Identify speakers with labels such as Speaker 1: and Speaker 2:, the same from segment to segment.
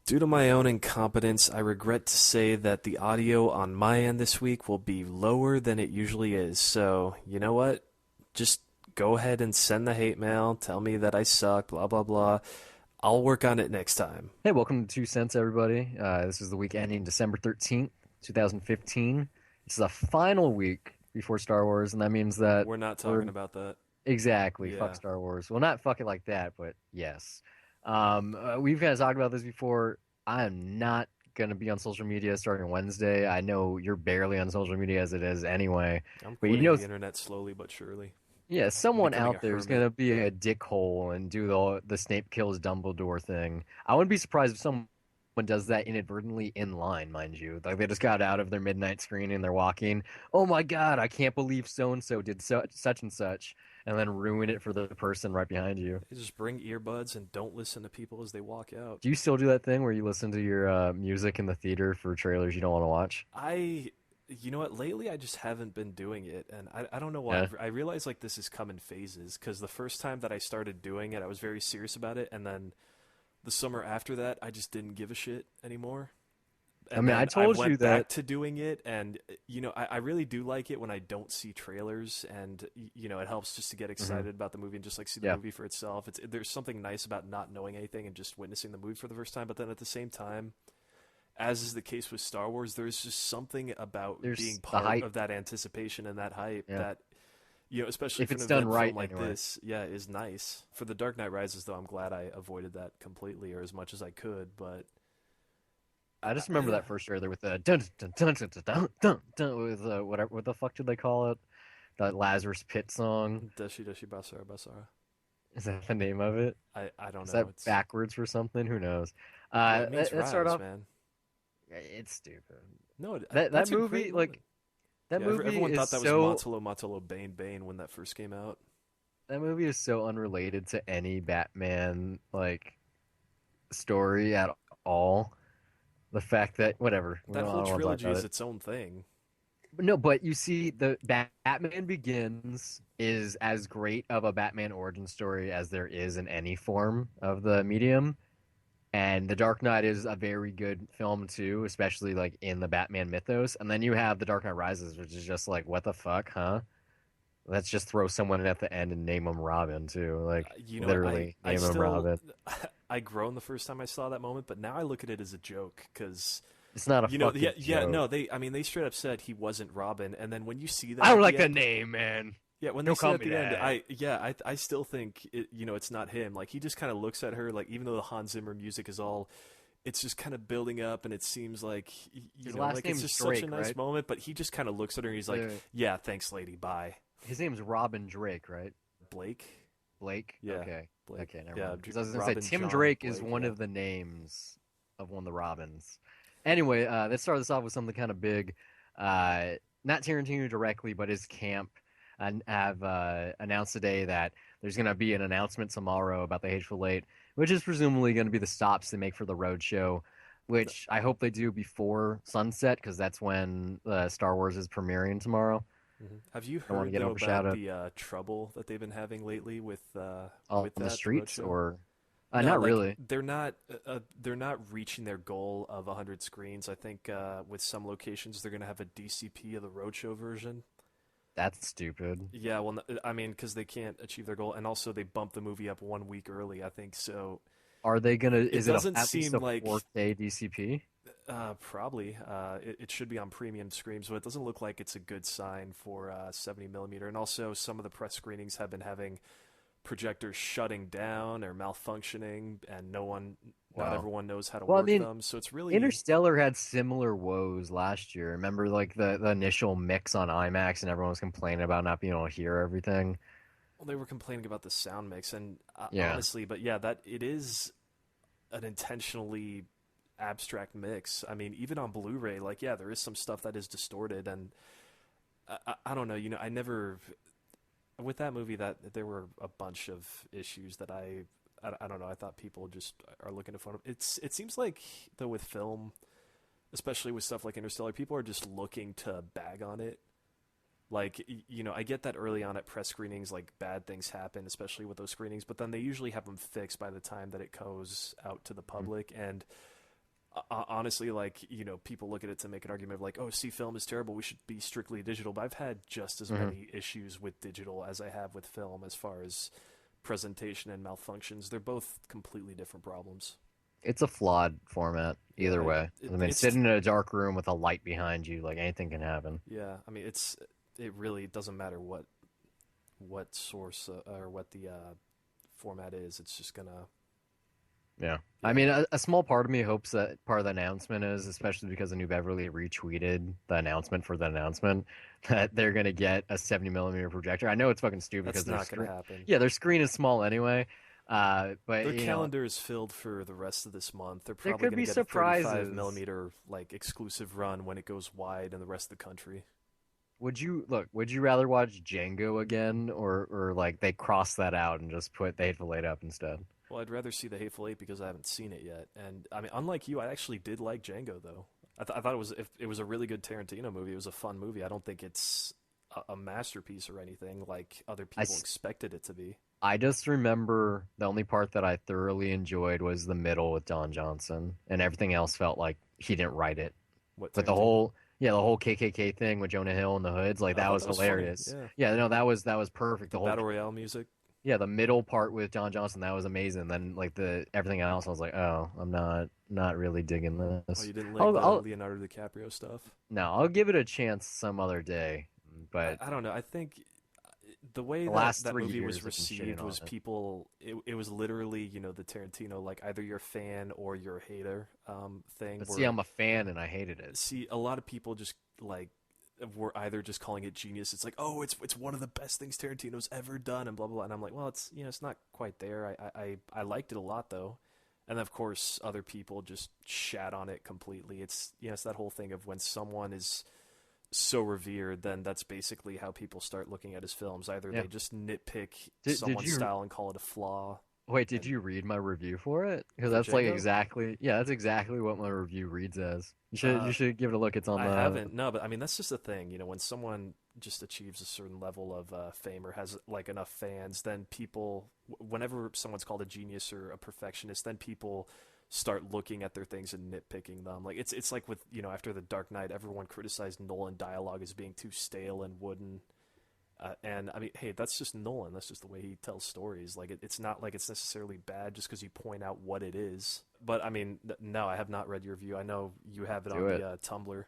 Speaker 1: Due to my own incompetence, I regret to say that the audio on my end this week will be lower than it usually is. So, you know what? Just go ahead and send the hate mail. Tell me that I suck, blah, blah, blah. I'll work on it next time.
Speaker 2: Hey, welcome to Two Cents, everybody. This is the week ending December 13th, 2015. This is the final week before Star Wars, and that means that
Speaker 1: We're not
Speaker 2: we're
Speaker 1: talking about that.
Speaker 2: exactly fuck
Speaker 1: Yeah.
Speaker 2: Star Wars. Well, not fuck it like that, but yes. We've kind of talked about this before. I am not going to be on social media starting Wednesday. I know you're barely on social media as it is anyway,
Speaker 1: I'm
Speaker 2: but
Speaker 1: quitting the internet slowly but surely.
Speaker 2: yeah,
Speaker 1: I'm
Speaker 2: someone
Speaker 1: becoming a
Speaker 2: out there is
Speaker 1: hermit.
Speaker 2: gonna be a dickhole and do the Snape kills Dumbledore thing. I wouldn't be surprised if someone does that inadvertently in line, mind you. Like they just got out of their midnight screening, they're walking. Oh my God, I can't believe so and so did such and such, and then ruin it for the person right behind you.
Speaker 1: They just bring earbuds and don't listen to people as they walk out.
Speaker 2: Do you still do that thing where you listen to your music in the theater for trailers you don't want to watch?
Speaker 1: You know what? Lately, I just haven't been doing it, and I don't know why.
Speaker 2: Yeah.
Speaker 1: I realize like this has come in phases because the first time that I started doing it, I was very serious about it, and then the summer after that, I just didn't give a shit anymore.
Speaker 2: I
Speaker 1: And
Speaker 2: mean, I
Speaker 1: then I
Speaker 2: told you
Speaker 1: went
Speaker 2: that.
Speaker 1: back to doing it, and I really do like it when I don't see trailers, and it helps just to get
Speaker 2: Hmm.
Speaker 1: excited about the movie and just like see the
Speaker 2: Yeah.
Speaker 1: movie for itself. There's something nice about not knowing anything and just witnessing the movie for the first time, but then at the same time, as is the case with Star Wars, there's just something about being
Speaker 2: There's the
Speaker 1: part
Speaker 2: hype.
Speaker 1: of that anticipation and that hype
Speaker 2: Yeah.
Speaker 1: that, especially
Speaker 2: If
Speaker 1: for an
Speaker 2: it's done
Speaker 1: event film
Speaker 2: right,
Speaker 1: like
Speaker 2: anyway.
Speaker 1: this, yeah, is nice. For The Dark Knight Rises, though, I'm glad I avoided that completely or as much as I could, but
Speaker 2: I just remember
Speaker 1: yeah.
Speaker 2: that first trailer with the dun dun dun dun dun dun dun, dun with whatever what the fuck did they call it? That Lazarus Pit song.
Speaker 1: Dashi Dashi Basara Basara.
Speaker 2: Is that the name of it?
Speaker 1: I don't
Speaker 2: Is
Speaker 1: know.
Speaker 2: that
Speaker 1: It's
Speaker 2: backwards for something? Who knows?
Speaker 1: Yeah, it means
Speaker 2: That started
Speaker 1: rise,
Speaker 2: off.
Speaker 1: man.
Speaker 2: It's stupid.
Speaker 1: No,
Speaker 2: That
Speaker 1: that's a great
Speaker 2: movie,
Speaker 1: movie.
Speaker 2: that
Speaker 1: Yeah,
Speaker 2: movie
Speaker 1: everyone
Speaker 2: is
Speaker 1: thought that was
Speaker 2: so
Speaker 1: Matalo Matalo Bane Bane when that first came out.
Speaker 2: that movie is so unrelated to any Batman story at all. The fact that whatever, we
Speaker 1: That
Speaker 2: don't, I
Speaker 1: whole
Speaker 2: don't want to talk
Speaker 1: trilogy
Speaker 2: about
Speaker 1: is
Speaker 2: it.
Speaker 1: its own thing.
Speaker 2: No, but you see, the Batman Begins is as great of a Batman origin story as there is in any form of the medium. And The Dark Knight is a very good film too, especially like in the Batman mythos. And then you have The Dark Knight Rises, which is just like, what the fuck, huh? Let's just throw someone in at the end and name him Robin too. Like
Speaker 1: You know what?
Speaker 2: literally
Speaker 1: I
Speaker 2: name him
Speaker 1: still
Speaker 2: Robin.
Speaker 1: I groaned the first time I saw that moment, but now I look at it as a joke because
Speaker 2: It's not a
Speaker 1: yeah,
Speaker 2: fucking
Speaker 1: yeah,
Speaker 2: joke.
Speaker 1: no, they straight up said he wasn't Robin, and then when you see that
Speaker 2: I don't
Speaker 1: at the
Speaker 2: like the
Speaker 1: end,
Speaker 2: name, man.
Speaker 1: yeah, when they
Speaker 2: Don't
Speaker 1: say
Speaker 2: call
Speaker 1: at
Speaker 2: me
Speaker 1: the end,
Speaker 2: that.
Speaker 1: I still think it's not him. Like he just kind of looks at her, like even though the Hans Zimmer music is all, it's just kind of building up, and it seems like
Speaker 2: His last
Speaker 1: like it's
Speaker 2: name's
Speaker 1: just such a
Speaker 2: Drake,
Speaker 1: nice
Speaker 2: right?
Speaker 1: moment. But he just kind of looks at her, and he's like,
Speaker 2: The
Speaker 1: "Yeah, thanks, lady. Bye."
Speaker 2: His name's Robin Drake, right?
Speaker 1: Blake,
Speaker 2: Blake?
Speaker 1: yeah,
Speaker 2: Okay.
Speaker 1: Blake,
Speaker 2: Okay, never
Speaker 1: yeah,
Speaker 2: mind. Because I was gonna say
Speaker 1: Robin
Speaker 2: Tim
Speaker 1: John
Speaker 2: Drake is
Speaker 1: Blake,
Speaker 2: one
Speaker 1: yeah.
Speaker 2: of the names of one of the Robins. Anyway, let's start this off with something kind of big. Not Tarantino directly, but his camp and have announced today that there's gonna be an announcement tomorrow about the Hateful Eight, which is presumably gonna be the stops they make for the road show, which I hope they do before sunset, because that's when Star Wars is premiering tomorrow.
Speaker 1: Have you
Speaker 2: I don't want to
Speaker 1: heard
Speaker 2: get
Speaker 1: though about
Speaker 2: overshadowed
Speaker 1: the trouble that they've been having lately
Speaker 2: on
Speaker 1: with
Speaker 2: the
Speaker 1: that the
Speaker 2: streets,
Speaker 1: roadshow?
Speaker 2: or
Speaker 1: No,
Speaker 2: not
Speaker 1: like
Speaker 2: really.
Speaker 1: they're not reaching their goal of 100 screens. I think with some locations they're gonna have a DCP of the roadshow version.
Speaker 2: That's stupid.
Speaker 1: Yeah, well, I mean, because they can't achieve their goal, and also they bumped the movie up 1 week early. I think so.
Speaker 2: Are they gonna?
Speaker 1: It
Speaker 2: Is it
Speaker 1: doesn't
Speaker 2: at least
Speaker 1: seem
Speaker 2: a
Speaker 1: like
Speaker 2: 4K DCP?
Speaker 1: probably it should be on premium screens, but it doesn't look like it's a good sign for 70 millimeter. And also, some of the press screenings have been having projectors shutting down or malfunctioning, and not
Speaker 2: Wow.
Speaker 1: everyone knows how to
Speaker 2: Well, I
Speaker 1: work
Speaker 2: mean,
Speaker 1: them. So it's really,
Speaker 2: Interstellar had similar woes last year. Remember, like the initial mix on IMAX, and everyone was complaining about not being able to hear everything.
Speaker 1: well, they were complaining about the sound mix, and
Speaker 2: Yeah.
Speaker 1: honestly, but yeah, that it is an intentionally abstract mix. I mean, even on Blu-ray, like yeah, there is some stuff that is distorted, and I don't know. I never with that movie that there were a bunch of issues that I don't know. I thought people just are looking to fun of. It seems like though with film, especially with stuff like Interstellar, people are just looking to bag on it. Like I get that early on at press screenings, like bad things happen, especially with those screenings. But then they usually have them fixed by the time that it goes out to the
Speaker 2: Mm.
Speaker 1: public. And Honestly, like, people look at it to make an argument of like, oh, see, film is terrible, we should be strictly digital. But I've had just as
Speaker 2: Hmm.
Speaker 1: many issues with digital as I have with film as far as presentation and malfunctions. They're both completely different problems.
Speaker 2: It's a flawed format
Speaker 1: Yeah,
Speaker 2: either way. I mean,
Speaker 1: it's
Speaker 2: sitting in a dark room with a light behind you, like anything can happen.
Speaker 1: yeah. I mean, it really doesn't matter what source or what the format is. It's just gonna
Speaker 2: Yeah. I
Speaker 1: yeah.
Speaker 2: mean, a small part of me hopes that part of the announcement is, especially because the New Beverly retweeted the announcement for the announcement, that they're gonna get a 70 millimeter projector. I know it's fucking stupid because
Speaker 1: That's not gonna happen.
Speaker 2: yeah, their screen is small anyway. But
Speaker 1: Their
Speaker 2: you know,
Speaker 1: calendar is filled for the rest of this month. They're
Speaker 2: there
Speaker 1: probably
Speaker 2: could
Speaker 1: going to
Speaker 2: be
Speaker 1: get a 35
Speaker 2: surprises.
Speaker 1: millimeter like exclusive run when it goes wide in the rest of the country.
Speaker 2: Would you rather watch Django again, or like they cross that out and just put the Hateful Eight up instead?
Speaker 1: Well, I'd rather see the Hateful Eight because I haven't seen it yet. And I mean, unlike you, I actually did like Django though. I thought it was a really good Tarantino movie. It was a fun movie. I don't think it's a masterpiece or anything like other
Speaker 2: I,
Speaker 1: people
Speaker 2: s-
Speaker 1: expected it to be.
Speaker 2: I just remember the only part that I thoroughly enjoyed was the middle with Don Johnson, and everything else felt like he didn't write it.
Speaker 1: What
Speaker 2: But
Speaker 1: Tarantino?
Speaker 2: the whole KKK thing with Jonah Hill and the hoods, like
Speaker 1: I
Speaker 2: that
Speaker 1: thought
Speaker 2: was
Speaker 1: that was funny.
Speaker 2: hilarious.
Speaker 1: Yeah,
Speaker 2: Yeah, no, that was perfect.
Speaker 1: the battle royale music.
Speaker 2: Yeah, the middle part with Don Johnson, that was amazing. Then like the everything else, I was like, oh, I'm not really digging
Speaker 1: Oh,
Speaker 2: this.
Speaker 1: you didn't like the
Speaker 2: I'll
Speaker 1: Leonardo DiCaprio stuff?
Speaker 2: no, I'll give it a chance some other day. But
Speaker 1: I don't know. I think the way
Speaker 2: the
Speaker 1: that
Speaker 2: last
Speaker 1: that
Speaker 2: three
Speaker 1: movie was
Speaker 2: years have been shitting
Speaker 1: received
Speaker 2: on
Speaker 1: was
Speaker 2: it.
Speaker 1: people. It was literally the Tarantino, like either you're a fan or you're a hater thing.
Speaker 2: But see,
Speaker 1: Where
Speaker 2: I'm a fan and I hated it.
Speaker 1: see a lot of people just like were either just calling it genius. It's like, oh, it's one of the best things Tarantino's ever done, and blah blah blah. And I'm like, well, it's not quite there. I liked it a lot though. And of course, other people just shat on it completely. It's that whole thing of when someone is so revered, then that's basically how people start looking at his films. Either
Speaker 2: Yeah.
Speaker 1: they just nitpick
Speaker 2: Did
Speaker 1: someone's
Speaker 2: you
Speaker 1: style and call it a flaw.
Speaker 2: wait? Did
Speaker 1: And
Speaker 2: you read my review for it? Because
Speaker 1: for
Speaker 2: that's like
Speaker 1: Django,
Speaker 2: exactly yeah, that's exactly what my review reads as.
Speaker 1: uh,
Speaker 2: You should give it a look. It's on
Speaker 1: I
Speaker 2: the
Speaker 1: haven't. No, but I mean that's just the thing. When someone just achieves a certain level of fame or has like enough fans, then people, whenever someone's called a genius or a perfectionist, then people start looking at their things and nitpicking them. Like it's like with after the Dark Knight, everyone criticized Nolan dialogue as being too stale and wooden. And I mean, hey, that's just Nolan. That's just the way he tells stories. Like it's not like it's necessarily bad just because you point out what it is. But I mean, no, I have not read your review. I know you have it
Speaker 2: do
Speaker 1: on
Speaker 2: it.
Speaker 1: the Tumblr,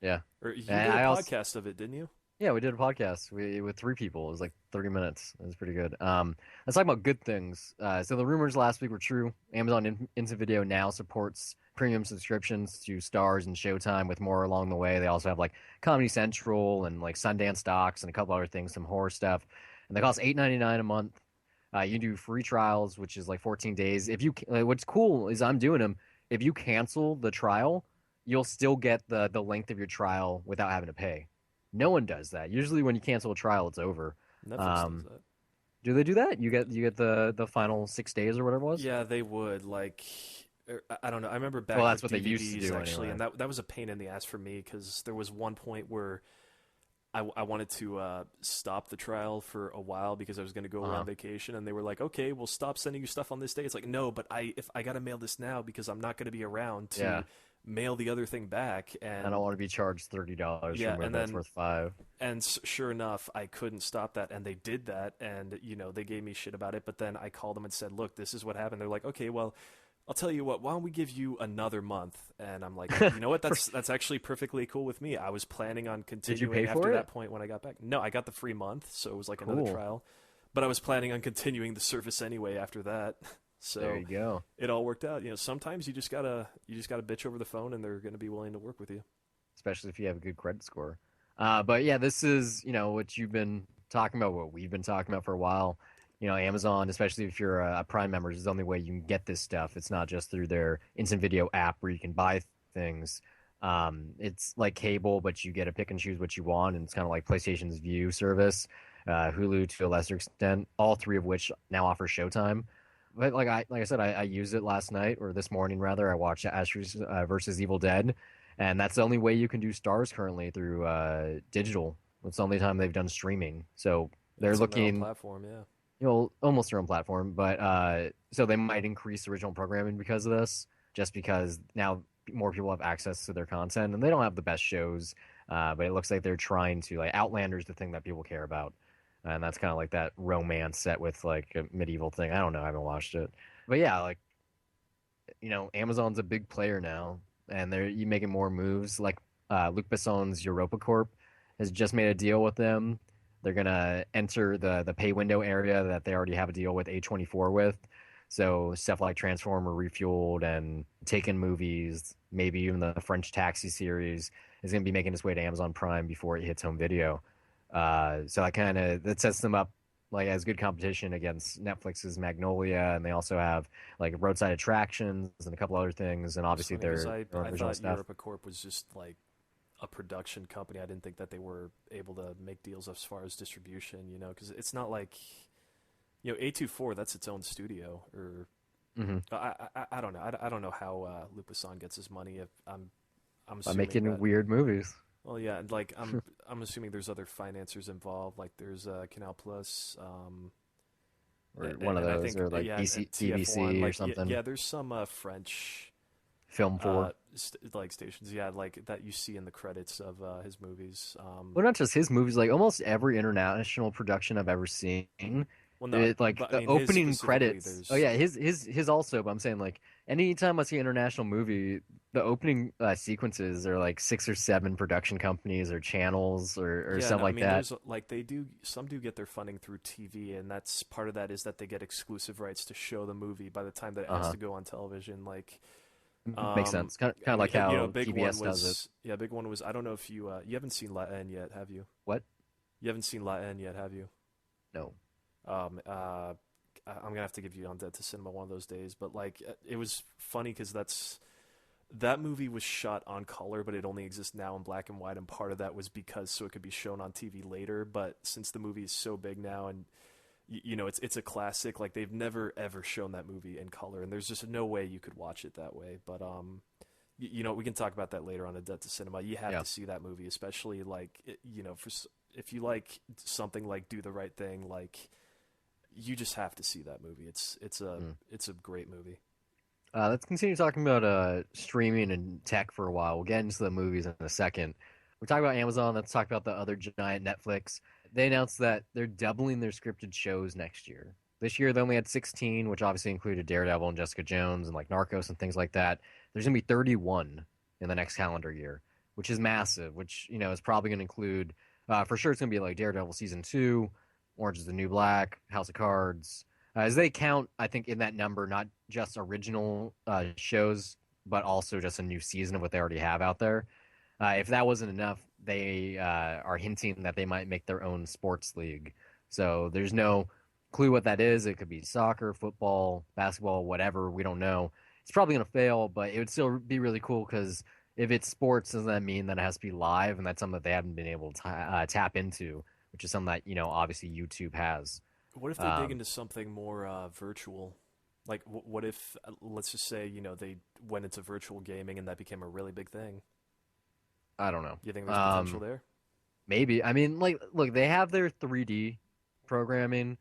Speaker 2: Yeah.
Speaker 1: or you
Speaker 2: And
Speaker 1: did a
Speaker 2: I also
Speaker 1: podcast of it, didn't you?
Speaker 2: yeah, we did a podcast with three people. It was like 30 minutes. It was pretty good. Let's talk about good things. So the rumors last week were true. Amazon Instant Video now supports premium subscriptions to Stars and Showtime with more along the way. They also have like Comedy Central and like Sundance Docs and a couple other things, some horror stuff. And they cost $8.99 a month. You can do free trials, which is like 14 days. If you what's cool is I'm doing them. If you cancel the trial, you'll still get the length of your trial without having to pay. No one does that. Usually, when you cancel a trial, it's over.
Speaker 1: Netflix does
Speaker 2: Um,
Speaker 1: that.
Speaker 2: do they do that? You get the final 6 days or whatever it was.
Speaker 1: Yeah, they would like. I don't know. I remember
Speaker 2: Well,
Speaker 1: back
Speaker 2: that's
Speaker 1: with
Speaker 2: what they used to
Speaker 1: DVDs
Speaker 2: do
Speaker 1: actually,
Speaker 2: anyway.
Speaker 1: and that was a pain in the ass for me because there was one point where I wanted to stop the trial for a while because I was going to go away
Speaker 2: Uh-huh.
Speaker 1: on vacation, and they were like, "Okay, we'll stop sending you stuff on this day." It's like, no, but if I got to mail this now because I'm not going to be around
Speaker 2: Yeah,
Speaker 1: to mail the other thing back,
Speaker 2: I don't want to be charged $30 for a
Speaker 1: yeah,
Speaker 2: movie
Speaker 1: and
Speaker 2: that's
Speaker 1: then
Speaker 2: worth $5.
Speaker 1: sure enough, I couldn't stop that, and they did that, and they gave me shit about it. But then I called them and said, "Look, this is what happened." They're like, "Okay, well, I'll tell you what. Why don't we give you another month?" And I'm like, "You know what? That's actually perfectly cool with me. I was planning on
Speaker 2: Did you
Speaker 1: continuing
Speaker 2: pay
Speaker 1: after
Speaker 2: for
Speaker 1: that
Speaker 2: it?
Speaker 1: point when I got back. No, I got the free month, so it was like another
Speaker 2: Cool.
Speaker 1: trial. But I was planning on continuing the service anyway after that."
Speaker 2: There
Speaker 1: So
Speaker 2: you go.
Speaker 1: it all worked out. Sometimes you just gotta bitch over the phone, and they're gonna be willing to work with you.
Speaker 2: Especially if you have a good credit score. But yeah, this is what you've been talking about, what we've been talking about for a while. Amazon, especially if you're a Prime member, is the only way you can get this stuff. It's not just through their instant video app where you can buy things. It's like cable, but you get to pick and choose what you want, and it's kind of like PlayStation's View service, Hulu to a lesser extent. All three of which now offer Showtime. But like I said, I used it last night or this morning rather. I watched Ash versus Evil Dead, and that's the only way you can do Stars currently through digital. It's the only time they've done streaming. So they're
Speaker 1: It's on their own
Speaker 2: looking,
Speaker 1: platform, yeah.
Speaker 2: almost their own platform, but so they might increase original programming because of this, just because now more people have access to their content, and they don't have the best shows, but it looks like they're trying to like Outlander's the thing that people care about, and that's kind of like that romance set with like a medieval thing. I don't know, I haven't watched it, but yeah, like Amazon's a big player now, and they're you making more moves. Like Luc Besson's Europa Corp has just made a deal with them. They're gonna enter the pay window area that they already have a deal with A24 with. So stuff like Transformer Refueled and Taken movies, maybe even the French Taxi series is gonna be making its way to Amazon Prime before it hits home video. So that sets them up like as good competition against Netflix's Magnolia, and they also have like roadside attractions and a couple other things, and
Speaker 1: It's
Speaker 2: obviously
Speaker 1: funny because
Speaker 2: their
Speaker 1: I
Speaker 2: original
Speaker 1: thought
Speaker 2: stuff.
Speaker 1: Europa Corp was just like a production company. I didn't think that they were able to make deals as far as distribution, because it's not like, A24, that's its own studio. Or
Speaker 2: Hmm.
Speaker 1: I don't know. I don't know how Luc Besson gets his money. If I'm
Speaker 2: By
Speaker 1: assuming
Speaker 2: making
Speaker 1: that.
Speaker 2: weird movies.
Speaker 1: Well, yeah, like I'm assuming there's other financiers involved. Like there's Canal Plus,
Speaker 2: Or one of
Speaker 1: and I
Speaker 2: those,
Speaker 1: think
Speaker 2: or like
Speaker 1: yeah, and
Speaker 2: BC,
Speaker 1: TF1.
Speaker 2: TBC or
Speaker 1: Like yeah,
Speaker 2: something.
Speaker 1: yeah there's some French
Speaker 2: Film 4.
Speaker 1: like stations, yeah, like that you see in the credits of his movies.
Speaker 2: Well, not just his movies, like almost every international production I've ever seen.
Speaker 1: Well, no,
Speaker 2: It like
Speaker 1: but I
Speaker 2: the
Speaker 1: mean his
Speaker 2: opening
Speaker 1: specifically.
Speaker 2: credits. Oh
Speaker 1: There's
Speaker 2: yeah, his also. But I'm saying like anytime I see an international movie, the opening sequences are like 6 or 7 production companies or channels or
Speaker 1: yeah,
Speaker 2: stuff
Speaker 1: no, I
Speaker 2: like
Speaker 1: mean
Speaker 2: that.
Speaker 1: there's like they do some do get their funding through TV, and that's part of that is that they get exclusive rights to show the movie by the time that it has
Speaker 2: Uh-huh.
Speaker 1: to go on television. Like,
Speaker 2: Makes
Speaker 1: um,
Speaker 2: sense. Kind of like
Speaker 1: a
Speaker 2: how
Speaker 1: big one
Speaker 2: PBS does it.
Speaker 1: was yeah, a big one was I don't know if you haven't seen La Haine yet, have you?
Speaker 2: What?
Speaker 1: You haven't seen La Haine yet, have you?
Speaker 2: No.
Speaker 1: Um, uh, I'm gonna have to give you on Dead to Cinema one of those days. But like, it was funny because that movie was shot on color, but it only exists now in black and white. And part of that was because so it could be shown on TV later. But since the movie is so big now, and it's a classic, like they've never ever shown that movie in color, and there's just no way you could watch it that way. But we can talk about that later on in Dead to Cinema. You have
Speaker 2: Yeah.
Speaker 1: to see that movie, especially like if you like something like Do the Right Thing, like you just have to see that movie.
Speaker 2: Mm.
Speaker 1: It's a great movie.
Speaker 2: Let's continue talking about streaming and tech for a while. We'll get into the movies in a second. We talk about Amazon. Let's talk about the other giant, Netflix. They announced that they're doubling their scripted shows next year. This year they only had 16, which obviously included Daredevil and Jessica Jones and like Narcos and things like that. There's gonna be 31 in the next calendar year, which is massive. Which is probably gonna include for sure it's gonna be like Daredevil season 2, Orange is the New Black, House of Cards, as they count, I think in that number not just original shows, but also just a new season of what they already have out there. If that wasn't enough, they are hinting that they might make their own sports league. So there's no clue what that is. It could be soccer, football, basketball, whatever. We don't know. It's probably going to fail, but it would still be really cool because if it's sports, doesn't that mean that it has to be live? And that's something that they haven't been able to tap into, which is something that, obviously YouTube has.
Speaker 1: What if they dig
Speaker 2: Um,
Speaker 1: into something more virtual? Like, what if, let's just say, they went into virtual gaming and that became a really big thing?
Speaker 2: I don't know.
Speaker 1: You think there's potential
Speaker 2: Um,
Speaker 1: there?
Speaker 2: Maybe. I mean, like, look, they have their 3D programming,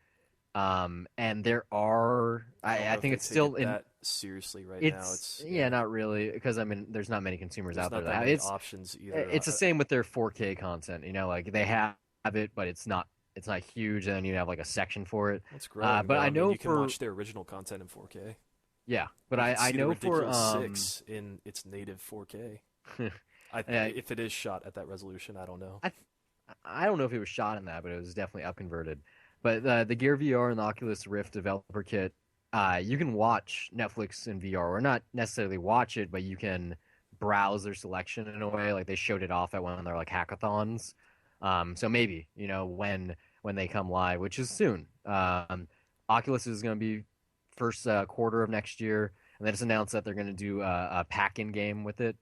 Speaker 2: and there are.
Speaker 1: I don't
Speaker 2: I
Speaker 1: know if
Speaker 2: think
Speaker 1: they
Speaker 2: it's
Speaker 1: take
Speaker 2: still
Speaker 1: it
Speaker 2: in.
Speaker 1: that seriously right now.
Speaker 2: It's
Speaker 1: It's
Speaker 2: yeah,
Speaker 1: yeah.
Speaker 2: not really, because I mean, there's not many consumers
Speaker 1: There's
Speaker 2: out there
Speaker 1: not
Speaker 2: that
Speaker 1: that
Speaker 2: have
Speaker 1: many
Speaker 2: it's.
Speaker 1: options either.
Speaker 2: It's the same with their 4K content. Like they have it, but it's not. It's not huge, and then you have like a section for it.
Speaker 1: It's growing
Speaker 2: But
Speaker 1: though.
Speaker 2: I
Speaker 1: I mean,
Speaker 2: know
Speaker 1: you can
Speaker 2: for
Speaker 1: watch their original content in 4K.
Speaker 2: yeah, but
Speaker 1: You can
Speaker 2: I
Speaker 1: see the
Speaker 2: know for
Speaker 1: ridiculous six in its native 4K.
Speaker 2: uh,
Speaker 1: If it is shot at that resolution, I don't know.
Speaker 2: I I don't know if it was shot in that, but it was definitely upconverted. But the Gear VR and the Oculus Rift developer kit, you can watch Netflix in VR, or not necessarily watch it, but you can browse their selection in a way. Like they showed it off at one of their like hackathons. So maybe when they come live, which is soon. Oculus is going to be first quarter of next year, and they just announced that they're going to do a pack-in game with it.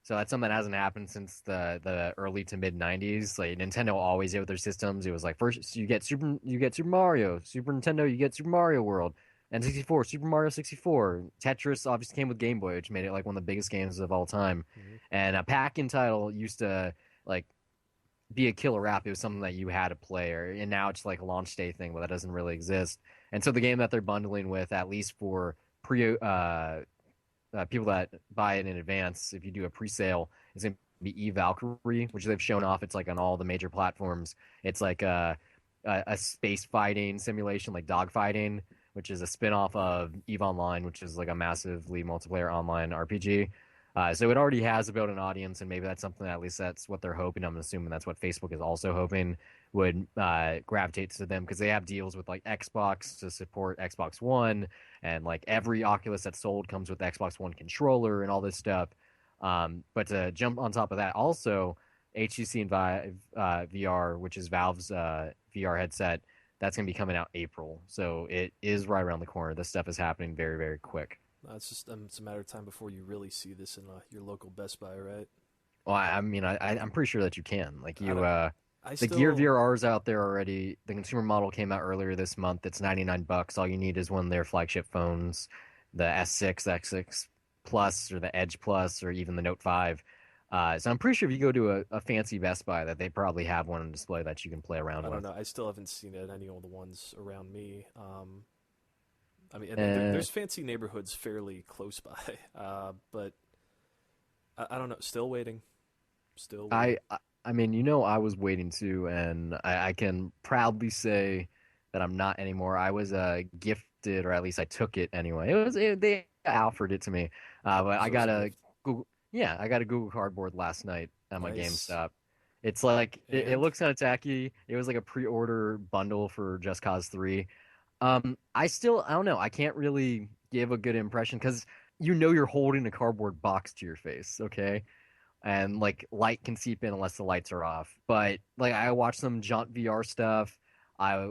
Speaker 2: So that's something that hasn't happened since the early to mid '90s. Like Nintendo always did with their systems. It was like first you get Super Mario, Super Nintendo you get Super Mario World, and 64 Super Mario 64. Tetris obviously came with Game Boy, which made it like one of the biggest games of all time.
Speaker 1: Mhm.
Speaker 2: And a pack-in title used to like be a killer app. It was something that you had to play, and now it's like a launch day thing, but that doesn't really exist. And so the game that they're bundling with, at least for pre people that buy it in advance, if you do a pre-sale, is going to be Valkyrie, which they've shown off. It's like on all the major platforms. It's like a space fighting simulation, like dogfighting, which is a spin-off of EVE Online, which is like a massively multiplayer online RPG. So it already has a built-in audience, and maybe that's something that, at least that's what they're hoping. I'm assuming that's what Facebook is also hoping would gravitate to them, because they have deals with like Xbox to support Xbox One, and like every Oculus that's sold comes with the Xbox One controller and all this stuff. But to jump on top of that, also HTC and Vive VR, which is Valve's VR headset, that's going to be coming out April. So it is right around the corner. This stuff is happening very, very quick.
Speaker 1: It's just it's a matter of time before you really see this in your local Best Buy, right?
Speaker 2: Well, I mean, I'm pretty sure that you can. Like the
Speaker 1: still,
Speaker 2: Gear VR's out there already. The consumer model came out earlier this month. It's $99. All you need is one of their flagship phones, the S6, X6 Plus, or the Edge Plus, or even the Note 5. So I'm pretty sure if you go to a fancy Best Buy, that they probably have one on display that you can play around with.
Speaker 1: I don't know. I still haven't seen it at any of the ones around me. I mean, there's fancy neighborhoods fairly close by, but I don't know. Still waiting. Still waiting.
Speaker 2: I mean, you know, I was waiting too, and I can proudly say that I'm not anymore. I was gifted, or at least I took it anyway. They offered it to me, but I got a Google. Yeah, I got a Google Cardboard last night at my GameStop. It's like it looks kind of tacky. It was like a pre-order bundle for Just Cause 3. I don't know. I can't really give a good impression because you're holding a cardboard box to your face, okay? And like light can seep in unless the lights are off. But like I watched some Jaunt VR stuff. I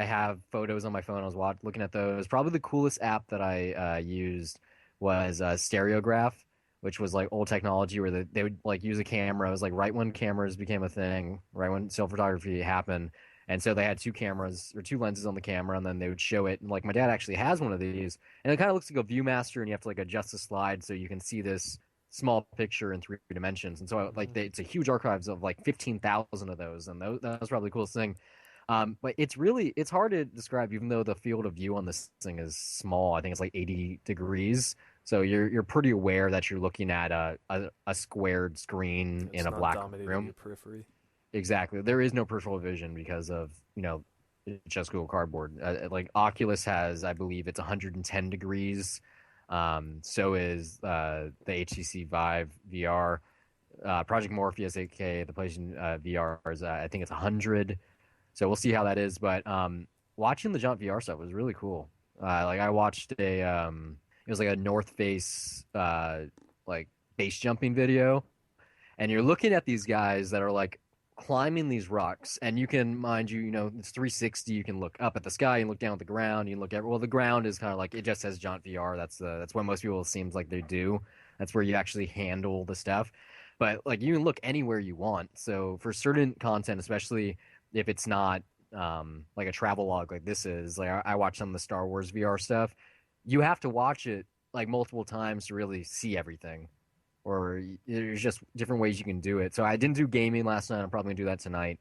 Speaker 2: have photos on my phone. I was looking at those. Probably the coolest app that I used was Stereograph, which was like old technology where they would like use a camera. It was like right when cameras became a thing, right when still photography happened. And so they had two cameras or two lenses on the camera, and then they would show it. And like my dad actually has one of these, and it kind of looks like a ViewMaster, and you have to like adjust the slide so you can see this small picture in 3 dimensions. And so like it's a huge archives of like 15,000 of those, and that was probably the coolest thing. But it's hard to describe, even though the field of view on this thing is small. I think it's like 80 degrees. So you're pretty aware that you're looking at a squared screen in a black room.
Speaker 1: Your periphery.
Speaker 2: Exactly. There is no peripheral vision because of, it's just Google Cardboard. Like Oculus has, I believe it's 110 degrees. So is the HTC Vive VR. Project Morpheus, aka the PlayStation VR, is I think it's 100. So we'll see how that is. But watching the Jaunt VR stuff was really cool. Like I watched it was like a North Face like base jumping video, and you're looking at these guys that are like climbing these rocks, and you can, mind you, it's 360. You can look up at the sky and look down at the ground. You can look at, well, the ground is kind of like, it just says Jaunt VR. That's what most people, it seems like they do. That's where you actually handle the stuff. But like you can look anywhere you want. So for certain content, especially if it's not like a travel log like this is, like I watch some of the Star Wars VR stuff, you have to watch it like multiple times to really see everything. Or there's just different ways you can do it. So I didn't do gaming last night. I'm probably gonna do that tonight.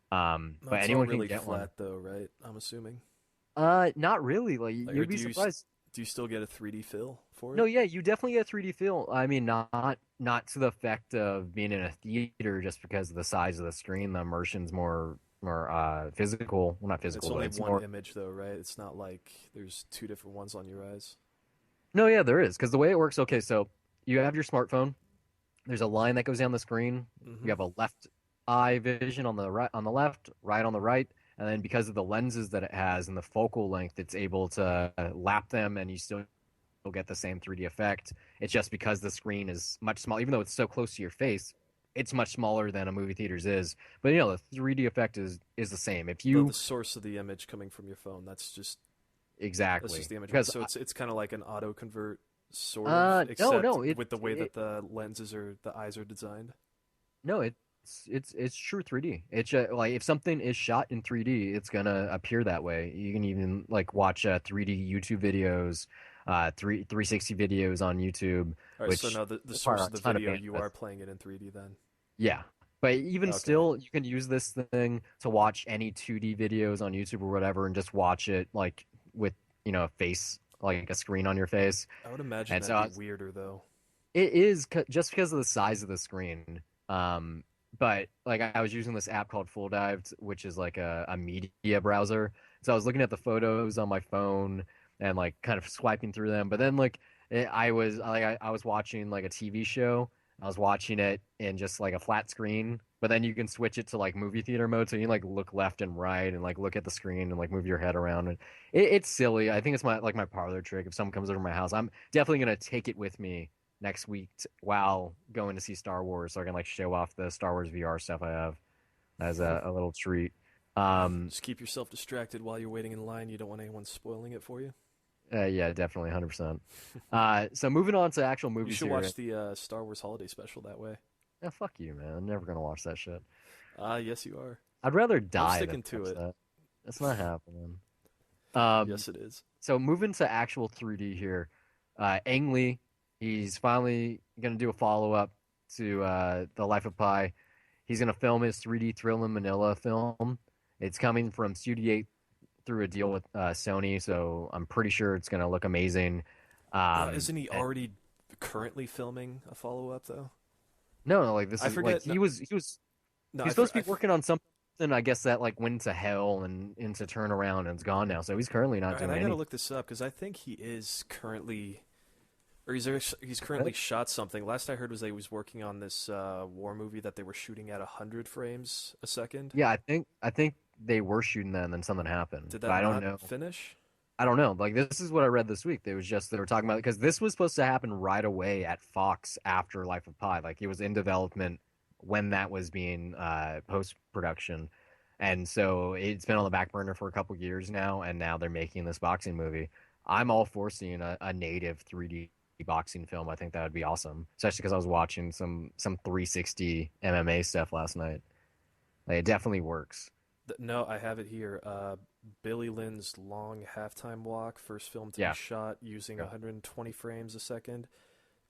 Speaker 2: But anyone
Speaker 1: really
Speaker 2: can get
Speaker 1: flat
Speaker 2: one.
Speaker 1: though, right? I'm assuming.
Speaker 2: Not really. Like you'd be surprised.
Speaker 1: Do you still get a 3D feel for it?
Speaker 2: No, yeah, you definitely get a 3D feel. I mean, not to the effect of being in a theater, just because of the size of the screen. The immersion's more physical. Well, not physical.
Speaker 1: It's only
Speaker 2: more...
Speaker 1: one image though, right? It's not like there's two different ones on your eyes.
Speaker 2: No, yeah, there is, because the way it works. Okay, so you have your smartphone. There's a line that goes down the screen.
Speaker 1: Mm-hmm.
Speaker 2: You have a left eye vision on the left, right on the right, and then because of the lenses that it has and the focal length, it's able to lap them, and you still get the same 3D effect. It's just because the screen is much smaller, even though it's so close to your face, it's much smaller than a movie theater's is. But the 3D effect is the same. If you
Speaker 1: the source of the image coming from your phone, that's just
Speaker 2: exactly
Speaker 1: that's just the image.
Speaker 2: Because
Speaker 1: so it's kind of like an auto convert. Sort of, except with the way that the lenses or the eyes are designed.
Speaker 2: No, it's true 3D. It's like if something is shot in 3D, it's gonna appear that way. You can even like watch 3D YouTube videos, 360 videos on YouTube.
Speaker 1: All right, so now the source of the video, you are playing it in 3D then.
Speaker 2: Yeah, but even still, you can use this thing to watch any 2D videos on YouTube or whatever, and just watch it like with a face like a screen on your face.
Speaker 1: I would imagine
Speaker 2: And
Speaker 1: that'd
Speaker 2: so
Speaker 1: be weirder though.
Speaker 2: it is just because of the size of the screen. Um, but like I was using this app called Full Dive, which is like a media browser. So I was looking at the photos on my phone and like kind of swiping through them. But then like I was watching like a TV show. I was watching it in just like a flat screen, but then you can switch it to like movie theater mode, so you can like look left and right and like look at the screen and like move your head around. And it's silly. I think it's my parlor trick. If someone comes over to my house, I'm definitely gonna take it with me next week while going to see Star Wars, so I can like show off the Star Wars VR stuff I have as a little treat.
Speaker 1: Just keep yourself distracted while you're waiting in line. You don't want anyone spoiling it for you.
Speaker 2: Yeah, definitely, 100%. So moving on to actual
Speaker 1: You
Speaker 2: movies
Speaker 1: should
Speaker 2: here.
Speaker 1: watch the Star Wars Holiday Special that way.
Speaker 2: Yeah, fuck you, man. I'm never gonna watch that shit.
Speaker 1: Yes, you are.
Speaker 2: I'd rather
Speaker 1: I'm
Speaker 2: die than
Speaker 1: sticking to
Speaker 2: watch
Speaker 1: it.
Speaker 2: that. That's not happening.
Speaker 1: Yes, it is.
Speaker 2: So moving to actual 3D here, Ang Lee, he's finally gonna do a follow up to The Life of Pi. He's gonna film his 3D Thrill in Manila film. It's coming from Studio 8 through a deal with Sony, so I'm pretty sure it's gonna look amazing.
Speaker 1: Isn't he
Speaker 2: And-
Speaker 1: already currently filming a follow up though?
Speaker 2: no, like this
Speaker 1: I
Speaker 2: is
Speaker 1: forget.
Speaker 2: like he's
Speaker 1: No,
Speaker 2: supposed to be working on something. I guess that like went to hell and into turnaround and it's gone now. So he's currently not
Speaker 1: All right,
Speaker 2: doing
Speaker 1: I gotta
Speaker 2: anything.
Speaker 1: look this up because I think he is currently, or he's currently shot something. Last I heard was that he was working on this war movie that they were shooting at 100 frames a second.
Speaker 2: Yeah, I think they were shooting that and then something happened.
Speaker 1: Did
Speaker 2: But
Speaker 1: that
Speaker 2: I don't
Speaker 1: not
Speaker 2: know.
Speaker 1: finish?
Speaker 2: I don't know. Like this is what I read this week. They were talking about because this was supposed to happen right away at Fox after Life of Pi. Like it was in development when that was being post production, and so it's been on the back burner for a couple years now. And now they're making this boxing movie. I'm all for seeing a native 3D boxing film. I think that would be awesome, especially because I was watching some 360 MMA stuff last night. Like, it definitely works.
Speaker 1: No, I have it here. Billy Lynn's long halftime walk, first film to
Speaker 2: Yeah.
Speaker 1: be shot using 120 frames a second,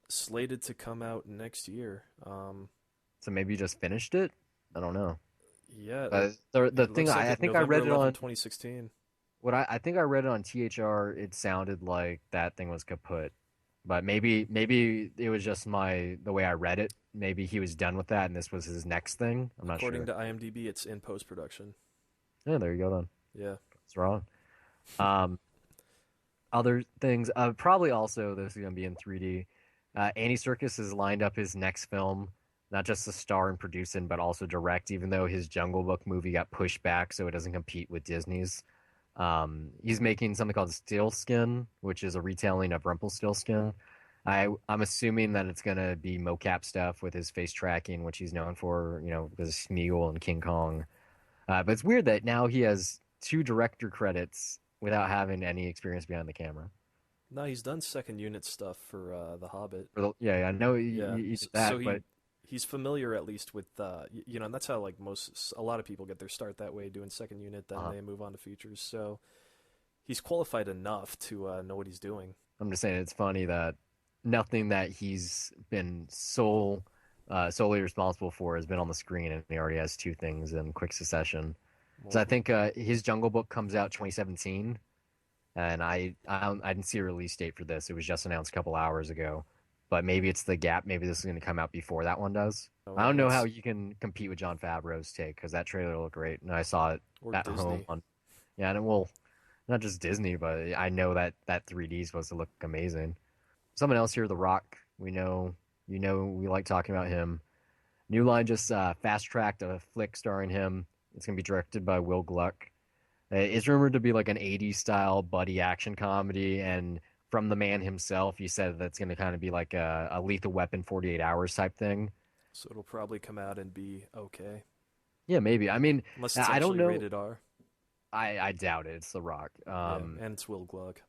Speaker 1: slated to come out next year.
Speaker 2: So maybe you just finished it. I don't know.
Speaker 1: Yeah,
Speaker 2: The
Speaker 1: it
Speaker 2: thing
Speaker 1: looks like
Speaker 2: I think I
Speaker 1: November
Speaker 2: read it
Speaker 1: 11,
Speaker 2: on
Speaker 1: 2016.
Speaker 2: what I think I read it on THR. It sounded like that thing was kaput, but maybe it was just the way I read it. Maybe he was done with that and this was his next thing. I'm not
Speaker 1: According
Speaker 2: sure.
Speaker 1: to IMDb, it's in post production.
Speaker 2: Yeah, there you go then.
Speaker 1: Yeah.
Speaker 2: It's wrong. Um, Other things, probably also this is gonna be in 3D. Andy Serkis has lined up his next film, not just to star and produce in, but also direct. Even though his Jungle Book movie got pushed back, so it doesn't compete with Disney's. He's making something called Stillskin, which is a retelling of Rumpelstiltskin. I'm assuming that it's gonna be mocap stuff with his face tracking, which he's known for, because of Smeagol and King Kong. But it's weird that now he has two director credits without having any experience behind the camera.
Speaker 1: No, he's done second unit stuff for The Hobbit.
Speaker 2: Yeah, I know
Speaker 1: Yeah,
Speaker 2: he did
Speaker 1: so,
Speaker 2: that,
Speaker 1: so
Speaker 2: but
Speaker 1: he's familiar at least with and that's how like a lot of people get their start that way, doing second unit, then they move on to features. So he's qualified enough to know what he's doing.
Speaker 2: I'm just saying it's funny that nothing that he's been solely responsible for has been on the screen, and he already has two things in quick succession. So I think his Jungle Book comes out 2017, and I didn't see a release date for this. It was just announced a couple hours ago, but maybe it's the gap. Maybe this is going to come out before that one does. I don't know how you can compete with Jon Favreau's take because that trailer looked great, and I saw it
Speaker 1: or
Speaker 2: at
Speaker 1: Disney.
Speaker 2: home. Yeah, and well, not just Disney, but I know that 3D is supposed to look amazing. Someone else here, The Rock. We know, we like talking about him. New Line just fast-tracked a flick starring him. It's going to be directed by Will Gluck. It's rumored to be like an 80s style buddy action comedy, and from the man himself, he said that's going to kind of be like a Lethal Weapon 48 Hours type thing.
Speaker 1: So it'll probably come out and be okay,
Speaker 2: Yeah, maybe. I mean,
Speaker 1: unless it's
Speaker 2: I don't
Speaker 1: actually
Speaker 2: know.
Speaker 1: rated R.
Speaker 2: I doubt it. It's The Rock.
Speaker 1: Yeah, and it's Will Gluck.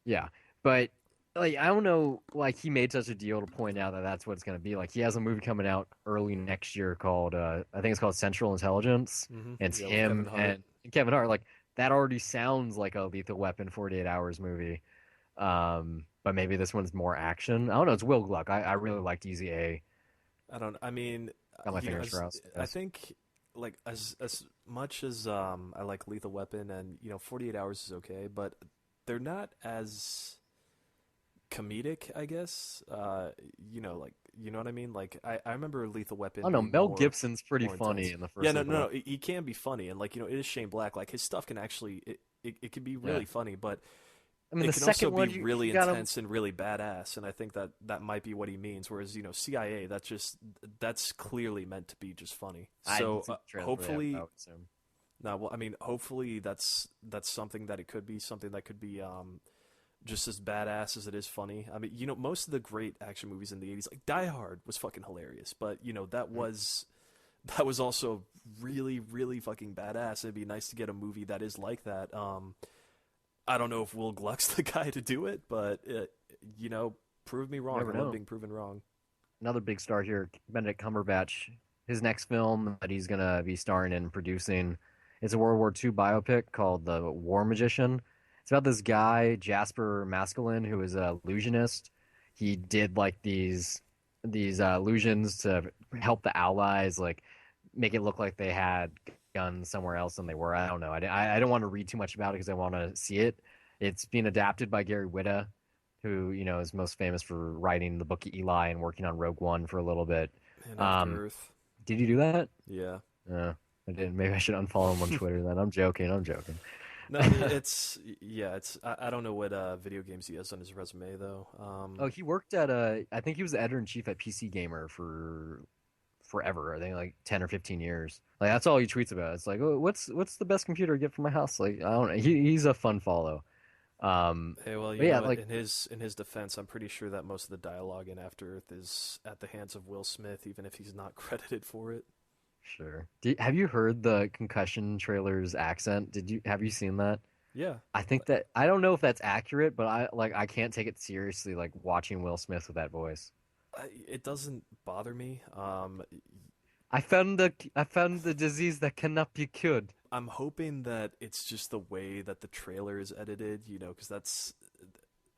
Speaker 2: Yeah, but like I don't know. Like he made such a deal to point out that that's what it's going to be. Like he has a movie coming out early next year called I think it's called Central Intelligence.
Speaker 1: Mm-hmm.
Speaker 2: And it's
Speaker 1: with
Speaker 2: him
Speaker 1: Kevin Hart.
Speaker 2: and Kevin Hart. Like that already sounds like a Lethal Weapon 48 Hours movie. But maybe this one's more action. I don't know. It's Will Gluck. I really liked Easy A.
Speaker 1: I mean,
Speaker 2: Got my fingers crossed.
Speaker 1: I think like as much as I like Lethal Weapon and 48 Hours is okay, but they're not as comedic, I guess. Like you know what I mean. Like I remember Lethal
Speaker 2: I
Speaker 1: Weapon
Speaker 2: don't know.
Speaker 1: being
Speaker 2: Mel
Speaker 1: more
Speaker 2: Gibson's pretty
Speaker 1: more
Speaker 2: funny
Speaker 1: intense.
Speaker 2: in the
Speaker 1: Yeah,
Speaker 2: first
Speaker 1: no,
Speaker 2: Lethal
Speaker 1: no, no.
Speaker 2: Weapon.
Speaker 1: He can be funny, and like it is Shane Black. Like his stuff can actually it can be
Speaker 2: Yeah.
Speaker 1: really funny, but
Speaker 2: I mean,
Speaker 1: it
Speaker 2: the
Speaker 1: can also
Speaker 2: second
Speaker 1: be
Speaker 2: one, you
Speaker 1: really
Speaker 2: got him.
Speaker 1: intense and really badass. And I think that that might be what he means. Whereas CIA, that's clearly meant to be just funny.
Speaker 2: I didn't
Speaker 1: So
Speaker 2: see the trailer for that, but I
Speaker 1: hopefully,
Speaker 2: would assume.
Speaker 1: no, well, I mean, hopefully that's something that it could be something that could be just as badass as it is funny. I mean, most of the great action movies in the '80s, like Die Hard, was fucking hilarious, but that was also really, really fucking badass. It'd be nice to get a movie that is like that. I don't know if Will Gluck's the guy to do it, but prove me
Speaker 2: You
Speaker 1: wrong.
Speaker 2: never
Speaker 1: I love
Speaker 2: know.
Speaker 1: being proven wrong.
Speaker 2: Another big star here, Benedict Cumberbatch. His next film that he's gonna be starring in and producing is a World War II biopic called The War Magician. It's about this guy Jasper Maskelyne who is a illusionist. He did like these illusions to help the Allies, like make it look like they had guns somewhere else than they were. I don't know. I don't want to read too much about it because I want to see it. It's being adapted by Gary Whitta, who is most famous for writing the Book of Eli and working on Rogue One for a little bit.
Speaker 1: And After
Speaker 2: Um,
Speaker 1: Earth,
Speaker 2: did you do that?
Speaker 1: yeah.
Speaker 2: Uh, I didn't. Maybe I should unfollow him on Twitter then. I'm joking. I'm joking.
Speaker 1: No, I mean it's yeah, it's I don't know what video games he has on his resume though.
Speaker 2: Oh, he worked at I think he was the editor in chief at PC Gamer for forever. I think like 10 or 15 years. Like that's all he tweets about. It's like, oh, what's the best computer to get for my house? Like I don't know. He's a fun follow.
Speaker 1: Hey, well,
Speaker 2: But yeah, like
Speaker 1: in his defense, I'm pretty sure that most of the dialogue in After Earth is at the hands of Will Smith, even if he's not credited for it.
Speaker 2: sure. Have you heard the Concussion trailer's accent? Have you seen that?
Speaker 1: Yeah,
Speaker 2: I think that I don't know if that's accurate, but I can't take it seriously like watching Will Smith with that voice.
Speaker 1: it doesn't bother me.
Speaker 2: I found the disease that cannot be cured.
Speaker 1: I'm hoping that it's just the way that the trailer is edited, because that's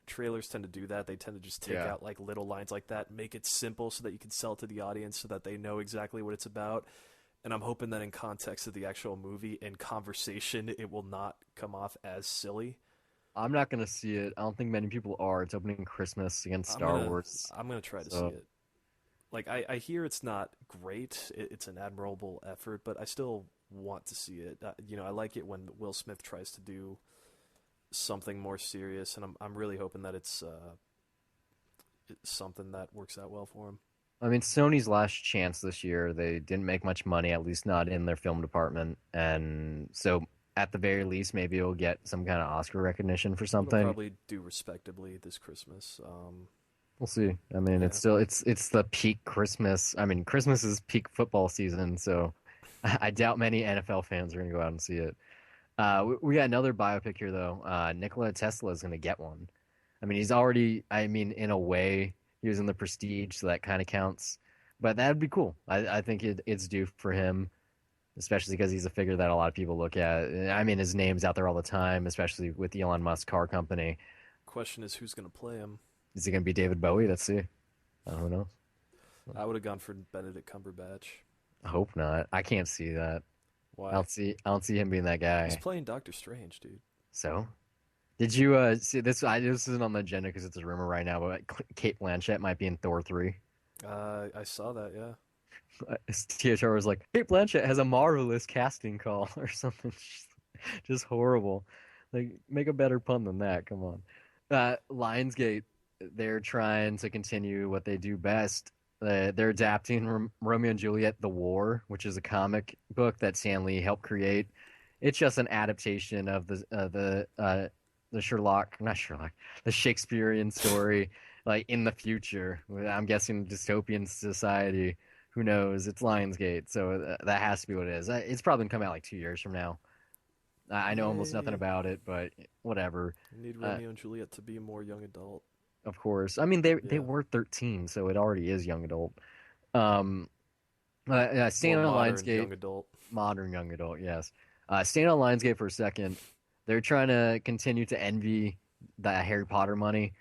Speaker 1: trailers tend to do that. They tend to just take
Speaker 2: Yeah.
Speaker 1: out like little lines like that, make it simple so that you can sell to the audience so that they know exactly what it's about. And I'm hoping that in context of the actual movie and conversation, it will not come off as silly.
Speaker 2: I'm not gonna see it. I don't think many people are. It's opening Christmas against
Speaker 1: I'm
Speaker 2: Star
Speaker 1: gonna
Speaker 2: Wars.
Speaker 1: I'm gonna try to see
Speaker 2: So
Speaker 1: it. Like I hear it's not great. It's an admirable effort, but I still want to see it. I like it when Will Smith tries to do something more serious, and I'm really hoping that it's something that works out well for him.
Speaker 2: I mean, Sony's last chance this year. They didn't make much money, at least not in their film department, and so at the very least, maybe it'll get some kind of Oscar recognition for
Speaker 1: It'll
Speaker 2: something.
Speaker 1: probably do respectably this Christmas.
Speaker 2: We'll see. I mean,
Speaker 1: Yeah,
Speaker 2: it's the peak Christmas. I mean, Christmas is peak football season, so I doubt many NFL fans are gonna go out and see it. We got another biopic here though. Nikola Tesla is gonna get one. I mean, he's already. I mean, in a way, he was in the Prestige, so that kind of counts. But that'd be cool. I think it's due for him, especially because he's a figure that a lot of people look at. I mean, his name's out there all the time, especially with Elon Musk car company.
Speaker 1: question is who's gonna play him.
Speaker 2: Is it gonna be David Bowie? Let's see. Who knows?
Speaker 1: I would have gone for Benedict Cumberbatch.
Speaker 2: I hope not. I can't see that.
Speaker 1: Why?
Speaker 2: I don't see him being that
Speaker 1: He's
Speaker 2: guy.
Speaker 1: playing Doctor Strange, dude.
Speaker 2: So, did you see this? This isn't on the agenda because it's a rumor right now, but Kate Blanchett might be in Thor 3.
Speaker 1: I saw that. Yeah.
Speaker 2: THR was like, Kate Blanchett has a marvelous casting call or something. Just horrible. Like, make a better pun than that. Come on. Lionsgate, they're trying to continue what they do best. They're adapting Romeo and Juliet: The War, which is a comic book that Stan Lee helped create. It's just an adaptation of the Sherlock, not Sherlock, the Shakespearean story, like in the future. I'm guessing dystopian society. Who knows? It's Lionsgate, so that has to be what it is. It's probably gonna come out like 2 years from now. I know almost nothing
Speaker 1: Yay.
Speaker 2: about it, but whatever.
Speaker 1: We need
Speaker 2: Uh,
Speaker 1: Romeo and Juliet to be more young adult.
Speaker 2: of course, I mean they
Speaker 1: Yeah.
Speaker 2: were 13, so it already is young adult. Um,
Speaker 1: More
Speaker 2: staying on
Speaker 1: modern
Speaker 2: Lionsgate,
Speaker 1: young adult.
Speaker 2: modern young adult, yes. Staying on Lionsgate for a second, they're trying to continue to envy the Harry Potter money.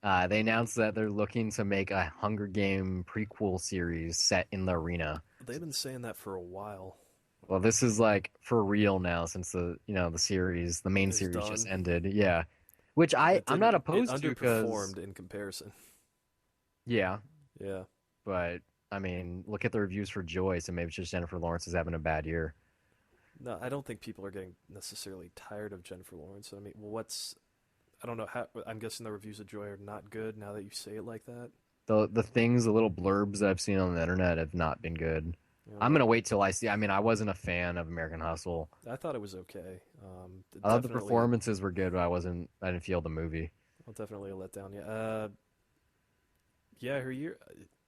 Speaker 2: They announced that they're looking to make a Hunger Game prequel series set in the arena.
Speaker 1: They've been saying that for a while.
Speaker 2: Well, this is like for real now since the series, the main
Speaker 1: Is
Speaker 2: series just
Speaker 1: done.
Speaker 2: ended. Yeah. which
Speaker 1: It
Speaker 2: I'm not
Speaker 1: didn't. It
Speaker 2: opposed to because
Speaker 1: underperformed in comparison.
Speaker 2: yeah,
Speaker 1: Yeah.
Speaker 2: but I mean, look at the reviews for Joy, so maybe it's just Jennifer Lawrence is having a bad year.
Speaker 1: No, I don't think people are getting necessarily tired of Jennifer Lawrence. I mean, what's I don't know how. I'm guessing the reviews of Joy are not good now that you say it like that.
Speaker 2: The little blurbs that I've seen on the internet have not been good.
Speaker 1: You
Speaker 2: I'm
Speaker 1: know,
Speaker 2: gonna wait till I see. I mean, I wasn't a fan of American Hustle.
Speaker 1: I thought it was okay.
Speaker 2: I thought the
Speaker 1: Definitely,
Speaker 2: performances were good, but I wasn't. I didn't feel the movie.
Speaker 1: well, definitely a letdown. Yeah. Yeah, her year,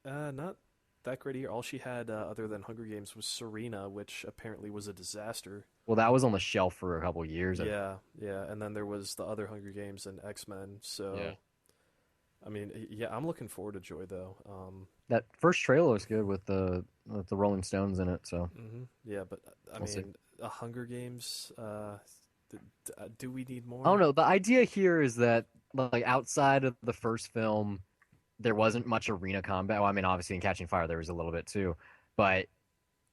Speaker 1: not that great a year. All she had, other than Hunger Games, was Serena, which apparently was a disaster.
Speaker 2: Well, that was on the shelf for a couple years.
Speaker 1: Yeah, yeah, and then there was the other Hunger Games and X Men.
Speaker 2: Yeah,
Speaker 1: So, I mean, yeah, I'm looking forward to Joy though.
Speaker 2: that first trailer was good with the Rolling Stones in it. So
Speaker 1: Yeah, but I
Speaker 2: we'll see.
Speaker 1: mean, a Hunger Games. Do we need
Speaker 2: I don't
Speaker 1: more?
Speaker 2: know. The idea here is that like outside of the first film, there wasn't much arena combat. Well, I mean, obviously in Catching Fire there was a little bit too, but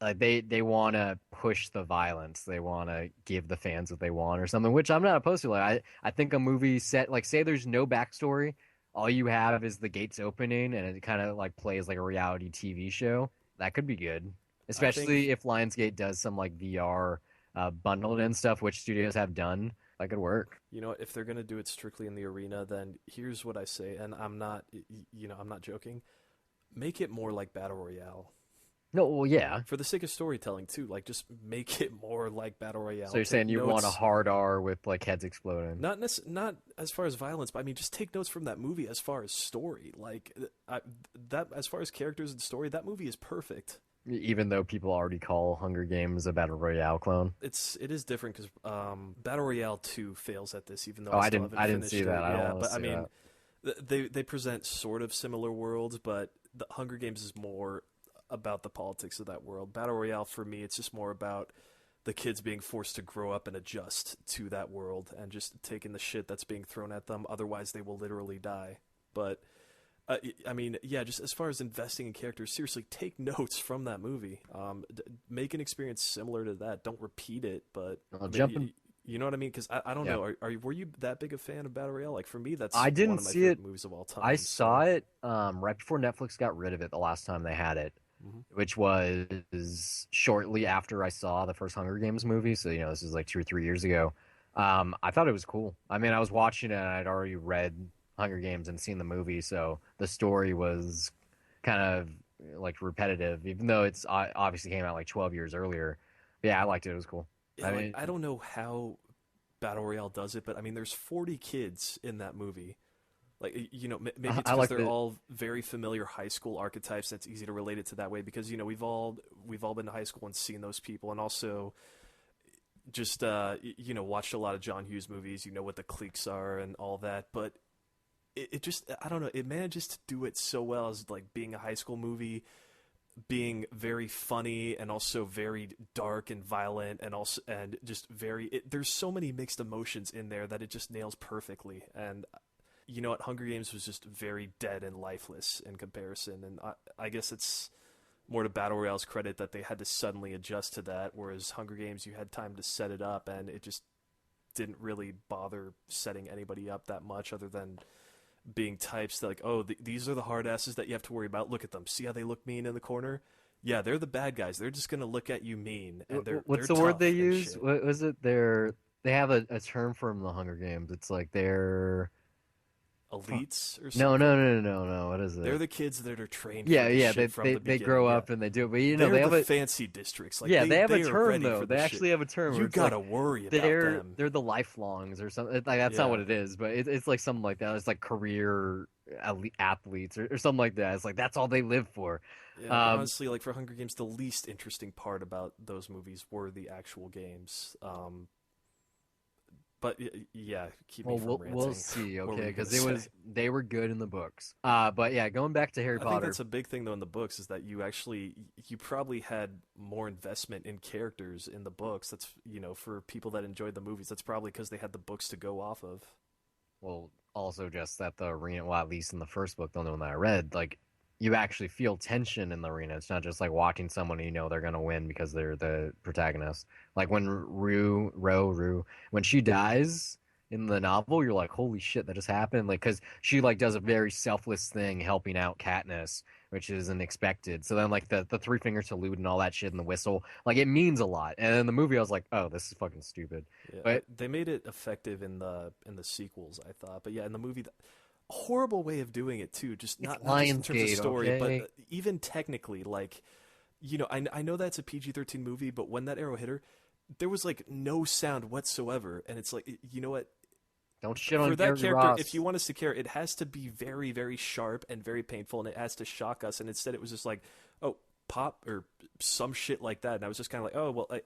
Speaker 2: they want to push the violence. They want to give the fans what they want or something, which I'm not opposed to. Like I think a movie set like say there's no backstory, all you have is the gates opening, and it kind of like plays like a reality TV show. That could be good,
Speaker 1: I
Speaker 2: especially
Speaker 1: think
Speaker 2: if Lionsgate does some like VR bundled in stuff, which studios have done. That could work.
Speaker 1: you know if they're gonna do it strictly in the arena, then here's what I say, and I'm not, I'm not joking. Make it more like Battle Royale.
Speaker 2: No, well, yeah.
Speaker 1: For the sake of storytelling too, like just make it more like Battle
Speaker 2: So
Speaker 1: Royale.
Speaker 2: you're
Speaker 1: Take
Speaker 2: saying you want a
Speaker 1: notes,
Speaker 2: hard R with like heads exploding,
Speaker 1: not as far as violence, but I mean just take notes from that movie as far as story. Like that as far as characters and story, that movie is perfect.
Speaker 2: even though people already call Hunger Games a battle royale clone.
Speaker 1: It is different because Battle Royale 2 fails at this, even though
Speaker 2: Oh,
Speaker 1: I still haven't
Speaker 2: I didn't see
Speaker 1: finished it.
Speaker 2: that. I don't
Speaker 1: Yeah,
Speaker 2: want to
Speaker 1: but I
Speaker 2: see
Speaker 1: mean,
Speaker 2: that.
Speaker 1: they present sort of similar worlds, but the Hunger Games is more about the politics of that world. Battle Royale for me, it's just more about the kids being forced to grow up and adjust to that world and just taking the shit that's being thrown at them. Otherwise, they will literally die. But I mean, yeah, just as far as investing in characters, seriously, take notes from that movie. Make an experience similar to that. Don't repeat it, but I mean,
Speaker 2: Jumping,
Speaker 1: you know what I mean? Because I don't
Speaker 2: yeah.
Speaker 1: know. Were you that big a fan of Battle Royale? Like for me, that's
Speaker 2: I
Speaker 1: one
Speaker 2: didn't
Speaker 1: of my
Speaker 2: see it.
Speaker 1: favorite movies of all
Speaker 2: I
Speaker 1: time.
Speaker 2: saw
Speaker 1: So,
Speaker 2: it right before Netflix got rid of it the last time they had it,
Speaker 1: mhm.
Speaker 2: which was shortly after I saw the first Hunger Games movie. So, this is like 2 or 3 years ago. I thought it was cool. I mean, I was watching it and I'd already read Hunger Games and seen the movie, so the story was kind of like repetitive, even though it's obviously came out like 12 years earlier. But yeah, I liked it. It was cool.
Speaker 1: Yeah,
Speaker 2: I
Speaker 1: like
Speaker 2: mean,
Speaker 1: I don't know how Battle Royale does it, but I mean, there's 40 kids in that movie. Like maybe it's
Speaker 2: I
Speaker 1: because
Speaker 2: like
Speaker 1: they're
Speaker 2: the
Speaker 1: all very familiar high school archetypes. That's easy to relate it to that way because we've all been to high school and seen those people, and also just watched a lot of John Hughes movies. You know what the cliques are and all that, but it just I don't know. It manages to do it so well as like being a high school movie, being very funny and also very dark and violent and just there's so many mixed emotions in there that it just nails perfectly. And you know what, Hunger Games was just very dead and lifeless in comparison, and I guess it's more to Battle Royale's credit that they had to suddenly adjust to that, whereas Hunger Games you had time to set it up and it just didn't really bother setting anybody up that much other than being types that like, oh, these are the hard asses that you have to worry about. Look at them. See how they look mean in the corner? Yeah, they're the bad guys. They're just gonna look at you mean, and they're
Speaker 2: what's the word they
Speaker 1: tough and
Speaker 2: use?
Speaker 1: shit.
Speaker 2: What was it? They have a term for 'em in the Hunger Games. It's like they're fuck.
Speaker 1: Elites or
Speaker 2: No, no,
Speaker 1: something.
Speaker 2: no, no, no, no. What is
Speaker 1: They're
Speaker 2: it?
Speaker 1: the kids that are trained for
Speaker 2: Yeah,
Speaker 1: this
Speaker 2: yeah.
Speaker 1: shit from the
Speaker 2: They grow
Speaker 1: beginning. Yeah,
Speaker 2: up and they do it, but
Speaker 1: they're
Speaker 2: they
Speaker 1: the
Speaker 2: have a
Speaker 1: fancy districts. Like
Speaker 2: yeah, they have a
Speaker 1: they are
Speaker 2: term
Speaker 1: ready
Speaker 2: though.
Speaker 1: for
Speaker 2: They
Speaker 1: the shit.
Speaker 2: actually have a term where
Speaker 1: You
Speaker 2: it's like
Speaker 1: gotta worry about them.
Speaker 2: they're the lifelongs or something. Like that's not
Speaker 1: Yeah,
Speaker 2: what it is, but it's like something like that. It's like career athletes or something like that. It's like that's all they live for.
Speaker 1: yeah.
Speaker 2: Um,
Speaker 1: Honestly, like for Hunger Games, the least interesting part about those movies were the actual games. But yeah, keep me
Speaker 2: well,
Speaker 1: from
Speaker 2: we'll
Speaker 1: ranting.
Speaker 2: see,
Speaker 1: What were
Speaker 2: okay?
Speaker 1: you gonna
Speaker 2: Because
Speaker 1: say?
Speaker 2: they were good in the books. But yeah, going back to Harry
Speaker 1: I think
Speaker 2: Potter.
Speaker 1: that's a big thing though in the books is that you probably had more investment in characters in the books. That's for people that enjoyed the movies. That's probably because they had the books to go off of.
Speaker 2: Well, also just that the arena, well, at least in the first book, the only one that I read, like you actually feel tension in the arena. It's not just like watching someone you know they're gonna win because they're the protagonist. Like when Rue, when she dies in the novel, you're like, holy shit, that just happened. Like, because she like does a very selfless thing helping out Katniss, which isn't expected. So then like the three finger salute and all that shit and the whistle, like it means a lot. And in the movie, I was like, oh, this is fucking stupid.
Speaker 1: Yeah,
Speaker 2: But
Speaker 1: they made it effective in the sequels, I thought. But yeah, in the movie, horrible way of doing it too. Just
Speaker 2: it's
Speaker 1: not just in terms of
Speaker 2: Lionsgate,
Speaker 1: story, but
Speaker 2: okay?
Speaker 1: even technically, like I know that's a PG-13 movie, but when that arrow hit her, there was like no sound whatsoever, and it's like you know what?
Speaker 2: Don't shit
Speaker 1: For
Speaker 2: on
Speaker 1: that
Speaker 2: Gary
Speaker 1: character, if
Speaker 2: Ross.
Speaker 1: you want us to care, it has to be very, very sharp and very painful, and it has to shock us. And instead, it was just like, oh, pop or some shit like that. And I was just kind of like, oh, well,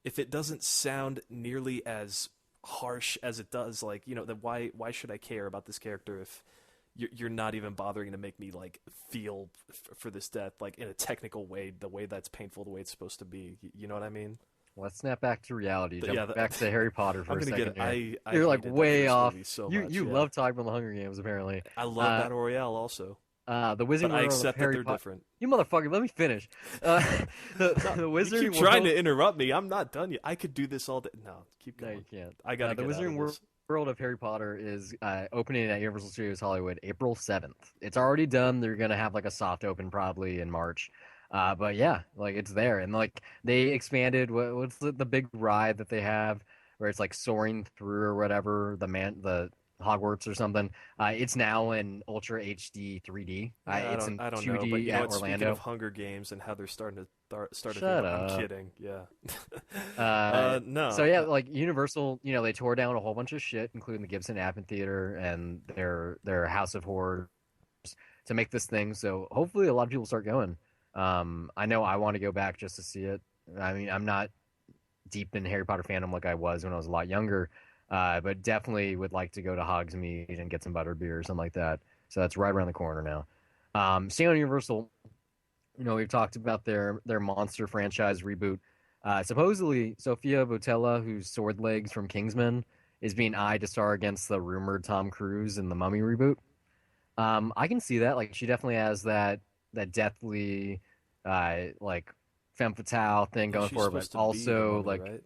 Speaker 1: if it doesn't sound nearly as harsh as it does, like then why should I care about this character if you're not even bothering to make me like feel for this death like in a technical way, the way that's painful, the way it's supposed to be. You know what I mean?
Speaker 2: Let's snap back to reality.
Speaker 1: But
Speaker 2: Jump
Speaker 1: yeah,
Speaker 2: back to Harry Potter for
Speaker 1: I'm
Speaker 2: a
Speaker 1: gonna
Speaker 2: second
Speaker 1: get.
Speaker 2: here.
Speaker 1: I
Speaker 2: You're like
Speaker 1: hated that
Speaker 2: way
Speaker 1: first
Speaker 2: off.
Speaker 1: movie so
Speaker 2: You
Speaker 1: much.
Speaker 2: you
Speaker 1: Yeah,
Speaker 2: love talking about the Hunger Games apparently.
Speaker 1: I love
Speaker 2: Uh,
Speaker 1: Battle Royale also.
Speaker 2: the
Speaker 1: But
Speaker 2: Wizarding
Speaker 1: I
Speaker 2: World of
Speaker 1: accept that
Speaker 2: Harry
Speaker 1: they're
Speaker 2: Potter.
Speaker 1: different.
Speaker 2: You motherfucker, let me finish. Uh, the
Speaker 1: You keep
Speaker 2: Wizarding
Speaker 1: trying
Speaker 2: World.
Speaker 1: to interrupt me. I'm not done yet. I could do this all day. No, keep
Speaker 2: No,
Speaker 1: going.
Speaker 2: you can't.
Speaker 1: I gotta
Speaker 2: The
Speaker 1: get out of
Speaker 2: Wizarding
Speaker 1: this.
Speaker 2: World of Harry Potter is opening at Universal Studios Hollywood April 7th. It's already done. They're gonna have like a soft open probably in March. But yeah, like it's there, and like they expanded. What's the big ride that they have where it's like soaring through or whatever the Hogwarts or something. It's now in Ultra HD 3D.
Speaker 1: Yeah,
Speaker 2: It's in
Speaker 1: I don't know, but
Speaker 2: 2D
Speaker 1: you know
Speaker 2: at
Speaker 1: what? Speaking of
Speaker 2: Orlando.
Speaker 1: Hunger Games and how they're starting to start to think
Speaker 2: Shut
Speaker 1: about, I'm
Speaker 2: up.
Speaker 1: kidding. Yeah.
Speaker 2: So
Speaker 1: No.
Speaker 2: yeah, like Universal, they tore down a whole bunch of shit, including the Gibson Amphitheater and their House of Horror to make this thing. So hopefully a lot of people start going. I know I want to go back just to see it. I mean, I'm not deep in Harry Potter fandom like I was when I was a lot younger, but definitely would like to go to Hogsmeade and get some butterbeer or something like that. So that's right around the corner now. Staying on Universal, we've talked about their monster franchise reboot. Supposedly, Sophia Botella, who's Sword Legs from Kingsman, is being eyed to star against the rumored Tom Cruise in the Mummy reboot. I can see that. Like, she definitely has that deathly, like femme fatale thing
Speaker 1: Yeah,
Speaker 2: going
Speaker 1: she's
Speaker 2: for her, but
Speaker 1: supposed to be the
Speaker 2: also
Speaker 1: mummy,
Speaker 2: like,
Speaker 1: right?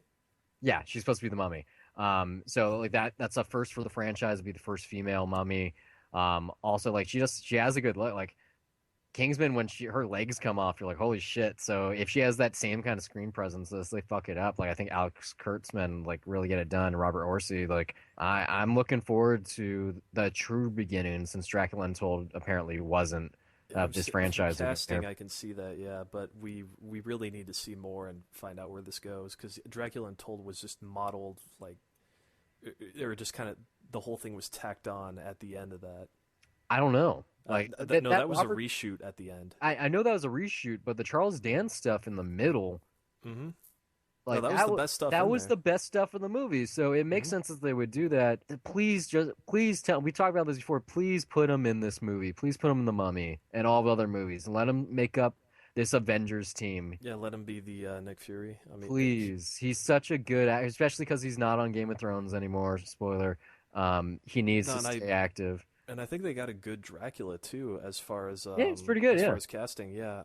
Speaker 2: yeah, she's supposed to be the mummy. So like that's a first for the franchise to be the first female mummy. Also like she has a good look. Like Kingsman, when her legs come off, you're like, holy shit. So if she has that same kind of screen presence as they fuck it up, like I think Alex Kurtzman like really get it done. Robert Orsi, like I'm looking forward to the true beginning since Dracula Untold apparently wasn't of this
Speaker 1: From
Speaker 2: franchise.
Speaker 1: casting, I can see that, yeah, but we really need to see more and find out where this goes because Dracula Untold was just modeled like, or just kind of the whole thing was tacked on at the end of that.
Speaker 2: I don't know. Like
Speaker 1: No,
Speaker 2: that
Speaker 1: that was
Speaker 2: Robert,
Speaker 1: a reshoot at the end.
Speaker 2: I know that was a reshoot, but the Charles Dance stuff in the middle,
Speaker 1: Mm-hmm. No,
Speaker 2: like
Speaker 1: that was the best stuff
Speaker 2: that
Speaker 1: in
Speaker 2: was
Speaker 1: there.
Speaker 2: the best stuff in the movie. So it makes
Speaker 1: Mm-hmm.
Speaker 2: sense that they would do that. Please tell. We talked about this before. Please put him in this movie. Please put him in the Mummy and all the other movies, and let him make up this Avengers team.
Speaker 1: Yeah, let him be the Nick Fury. I mean,
Speaker 2: Please, he's such a good actor, especially because he's not on Game of Thrones anymore. Spoiler. He needs
Speaker 1: no,
Speaker 2: to
Speaker 1: and I
Speaker 2: stay active.
Speaker 1: and I think they got a good Dracula too,
Speaker 2: Yeah, it's pretty good.
Speaker 1: as far
Speaker 2: Yeah,
Speaker 1: as casting. Yeah.